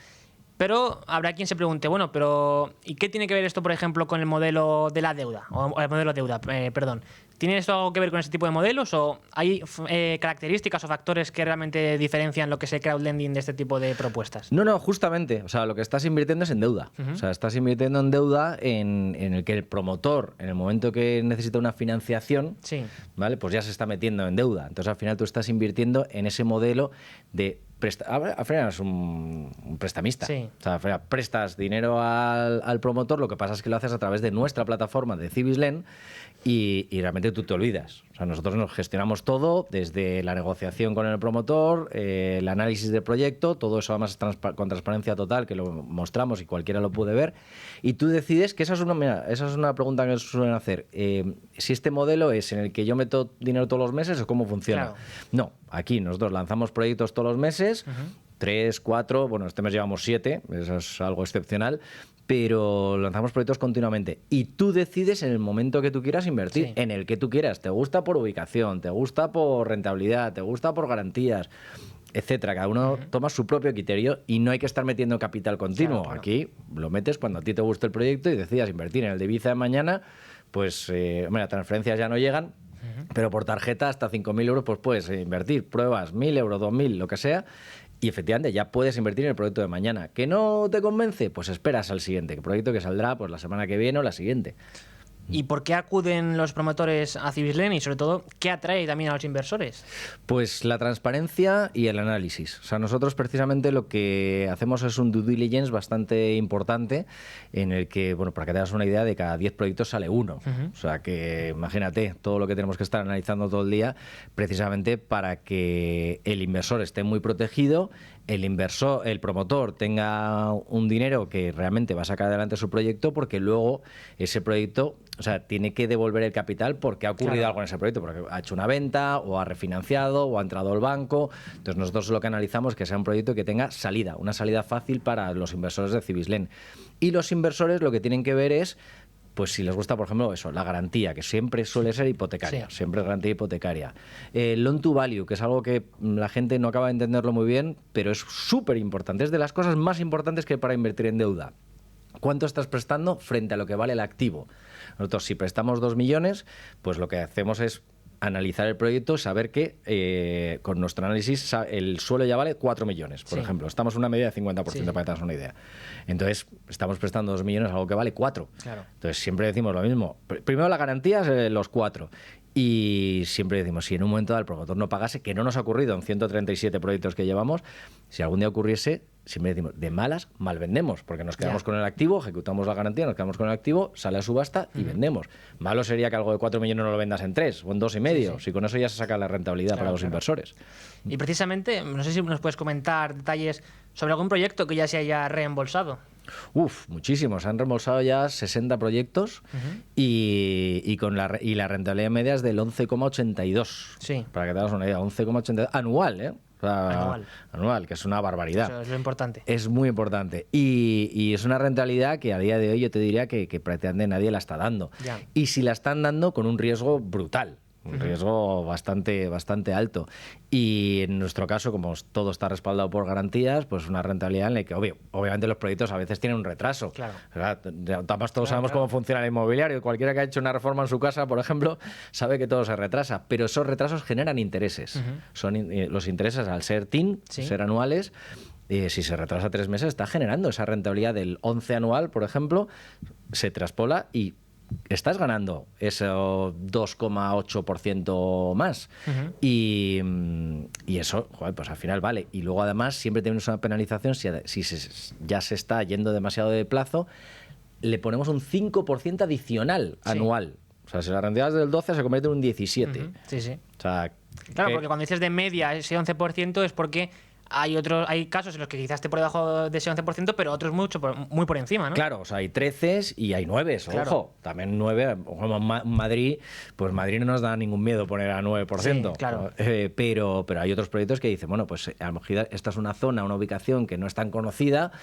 Pero habrá quien se pregunte, bueno, pero ¿y qué tiene que ver esto, por ejemplo, con el modelo de la deuda? O el modelo deuda, perdón. ¿Tiene esto algo que ver con ese tipo de modelos? ¿O hay características o factores que realmente diferencian lo que es el crowdlending de este tipo de propuestas? No, justamente. O sea, lo que estás invirtiendo es en deuda. O sea, estás invirtiendo en deuda en el que el promotor, en el momento que necesita una financiación, Sí. ¿vale? Pues ya se está metiendo en deuda. Entonces, al final tú estás invirtiendo en ese modelo de... Al final es un prestamista. Sí. O sea, al final prestas dinero al promotor, lo que pasa es que lo haces a través de nuestra plataforma de Cibislen y realmente tú te olvidas. O sea, nosotros nos gestionamos todo, desde la negociación con el promotor, el análisis del proyecto, todo eso además con transparencia total, que lo mostramos y cualquiera lo puede ver. Y tú decides que esa es una pregunta que suelen hacer. Si este modelo es en el que yo meto dinero todos los meses o cómo funciona. Claro. No, aquí nosotros lanzamos proyectos todos los meses, 3, 4, bueno, este mes llevamos 7, eso es algo excepcional, pero lanzamos proyectos continuamente y tú decides en el momento que tú quieras invertir, Sí. en el que tú quieras. Te gusta por ubicación, te gusta por rentabilidad, te gusta por garantías, etcétera. Cada uno toma su propio criterio y no hay que estar metiendo capital continuo. Claro. Aquí lo metes cuando a ti te guste el proyecto y decidas invertir en el de Ibiza de mañana, pues las transferencias ya no llegan, pero por tarjeta hasta 5.000 euros pues puedes invertir, pruebas 1.000 euros, 2.000, lo que sea, y efectivamente ya puedes invertir en el proyecto de mañana. ¿Que no te convence? Pues esperas al siguiente proyecto que saldrá pues la semana que viene o la siguiente. ¿Y por qué acuden los promotores a Cibislen y, sobre todo, qué atrae también a los inversores? Pues la transparencia y el análisis. O sea, nosotros precisamente lo que hacemos es un due diligence bastante importante en el que, bueno, para que te hagas una idea, de cada 10 proyectos sale uno. O sea, que imagínate todo lo que tenemos que estar analizando todo el día precisamente para que el inversor esté muy protegido, el promotor tenga un dinero que realmente va a sacar adelante su proyecto, porque luego ese proyecto, o sea, tiene que devolver el capital porque ha ocurrido algo en ese proyecto, porque ha hecho una venta o ha refinanciado o ha entrado al banco. Entonces nosotros lo que analizamos es que sea un proyecto que tenga salida, una salida fácil para los inversores de Cibislen. Y los inversores lo que tienen que ver es, pues si les gusta, por ejemplo, eso, la garantía, que siempre suele ser hipotecaria, Sí. siempre es garantía hipotecaria. Loan to value, que es algo que la gente no acaba de entenderlo muy bien, pero es súper importante, es de las cosas más importantes que hay para invertir en deuda. ¿Cuánto estás prestando frente a lo que vale el activo? Nosotros, si prestamos 2 millones, pues lo que hacemos es analizar el proyecto, saber que con nuestro análisis el suelo ya vale 4 millones, por Sí. ejemplo. Estamos en una medida de 50%, Sí. para que te hagas una idea. Entonces, estamos prestando 2 millones, algo que vale 4. Claro. Entonces, siempre decimos lo mismo. Primero la garantía es los 4. Y siempre decimos, si en un momento dado el promotor no pagase, que no nos ha ocurrido en 137 proyectos que llevamos, si algún día ocurriese, siempre decimos, de malas, mal vendemos, porque nos quedamos Ya. con el activo, ejecutamos la garantía, nos quedamos con el activo, sale a subasta y vendemos. Malo sería que algo de 4 millones no lo vendas en 3 o en 2,5, si con eso ya se saca la rentabilidad para los inversores. Y precisamente, no sé si nos puedes comentar detalles sobre algún proyecto que ya se haya reembolsado. Uf, muchísimos. Han reembolsado ya 60 proyectos y la rentabilidad media es del 11,82. Sí. Para que te hagas una idea, 11,82 anual, ¿eh? O sea, anual, que es una barbaridad. Eso es lo importante. Es muy importante. Y es una rentabilidad que a día de hoy yo te diría que prácticamente nadie la está dando. Ya. Y si la están dando, con un riesgo brutal. Un riesgo bastante alto. Y en nuestro caso, como todo está respaldado por garantías, pues una rentabilidad en la que, obviamente, los proyectos a veces tienen un retraso. Claro. Además, todos sabemos cómo funciona el inmobiliario. Cualquiera que ha hecho una reforma en su casa, por ejemplo, sabe que todo se retrasa. Pero esos retrasos generan intereses. Son los intereses, al ser TIN, Sí. ser anuales, si se retrasa 3 meses, está generando esa rentabilidad del 11 anual, por ejemplo, se traspola y estás ganando ese 2,8% más. Y eso, joder, pues al final vale. Y luego además siempre tenemos una penalización si ya se está yendo demasiado de plazo, le ponemos un 5% adicional anual. O sea, si la rentabilidad es del 12 se convierte en un 17. Sí, sí. O sea, claro, porque cuando dices de media ese 11% es porque hay casos en los que quizás esté por debajo de ese 11%, pero otros muy por encima, ¿no? claro, o sea, hay 13 y hay 9, Claro. ojo. También 9, Madrid, pues Madrid no nos da ningún miedo poner a 9%. Sí, claro. Pero hay otros proyectos que dicen, bueno, pues a lo mejor esta es una zona, una ubicación que no es tan conocida,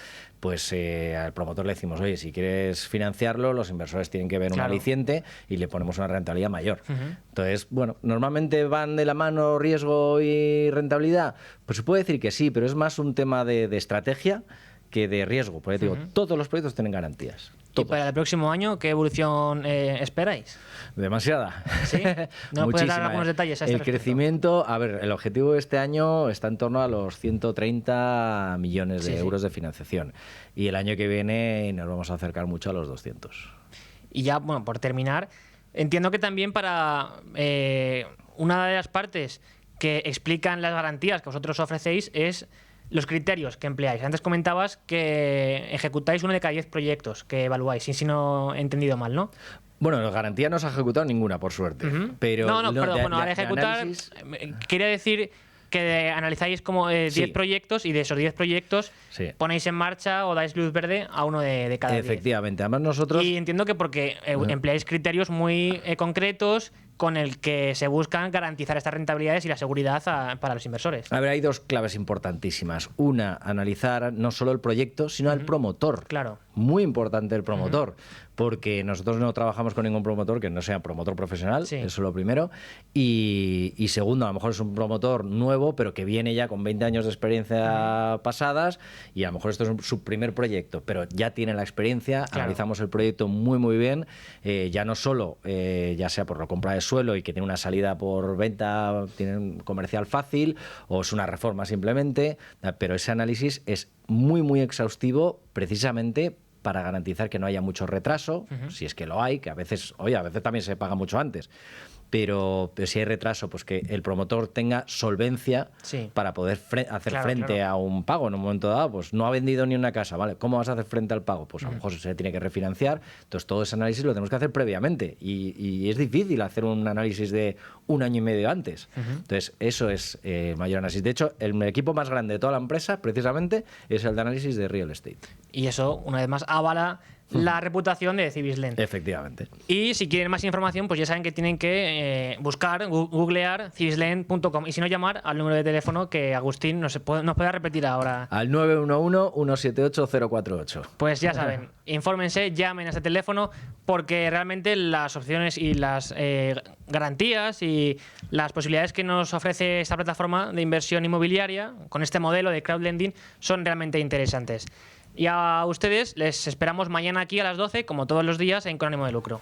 pues al promotor le decimos, oye, si quieres financiarlo, los inversores tienen que ver un Claro. aliciente y le ponemos una rentabilidad mayor. Entonces, bueno, normalmente van de la mano riesgo y rentabilidad. Pues se puede decir que sí, pero es más un tema de estrategia que de riesgo. Porque digo, todos los proyectos tienen garantías. ¿Y Todos. para el próximo año qué evolución esperáis? Demasiada. ¿Sí? ¿No nos puedes dar algunos detalles a este El respecto? crecimiento, a ver, el objetivo de este año está en torno a los 130 millones de euros de financiación. Y el año que viene nos vamos a acercar mucho a los 200. Y ya, bueno, por terminar, entiendo que también para una de las partes que explican las garantías que vosotros ofrecéis es los criterios que empleáis. Antes comentabas que ejecutáis 1 de cada 10 proyectos que evaluáis, si no he entendido mal, ¿no? Bueno, la garantía no se ha ejecutado ninguna, por suerte. Pero No, perdón, de- bueno, de- ahora de ejecutar análisis- quería decir que analizáis como 10 Sí. proyectos y de esos 10 proyectos Sí. ponéis en marcha o dais luz verde a uno de cada 10. Efectivamente. Además nosotros... Y entiendo que porque empleáis criterios muy concretos con el que se buscan garantizar estas rentabilidades y la seguridad para los inversores. A ver, hay dos claves importantísimas. Una, analizar no solo el proyecto, sino al promotor. Claro. Muy importante el promotor, porque nosotros no trabajamos con ningún promotor que no sea promotor profesional, Sí. eso es lo primero. Y segundo, a lo mejor es un promotor nuevo, pero que viene ya con 20 años de experiencia pasadas, y a lo mejor esto es su primer proyecto, pero ya tiene la experiencia, Claro. analizamos el proyecto muy, muy bien, ya no solo, ya sea por la compra de suelo y que tiene una salida por venta, tiene un comercial fácil, o es una reforma simplemente, pero ese análisis es muy, muy exhaustivo precisamente para garantizar que no haya mucho retraso, si es que lo hay, que a veces también se paga mucho antes. Pero si hay retraso, pues que el promotor tenga solvencia Sí. para poder hacer Claro, frente claro. a un pago en un momento dado. Pues no ha vendido ni una casa, ¿vale? ¿Cómo vas a hacer frente al pago? Pues a lo mejor se tiene que refinanciar. Entonces todo ese análisis lo tenemos que hacer previamente y es difícil hacer un análisis de 1 año y medio antes. Entonces eso es el mayor análisis. De hecho, el equipo más grande de toda la empresa precisamente es el de análisis de real estate. Y eso, una vez más, avala la reputación de Civislend. Efectivamente. Y si quieren más información, pues ya saben que tienen que buscar, googlear civislend.com y si no, llamar al número de teléfono que Agustín nos puede repetir ahora. Al 911-178-048. Pues ya saben, infórmense, llamen a este teléfono porque realmente las opciones y las garantías y las posibilidades que nos ofrece esta plataforma de inversión inmobiliaria con este modelo de crowdlending son realmente interesantes. Y a ustedes les esperamos mañana aquí a las 12, como todos los días, en Con ánimo de lucro.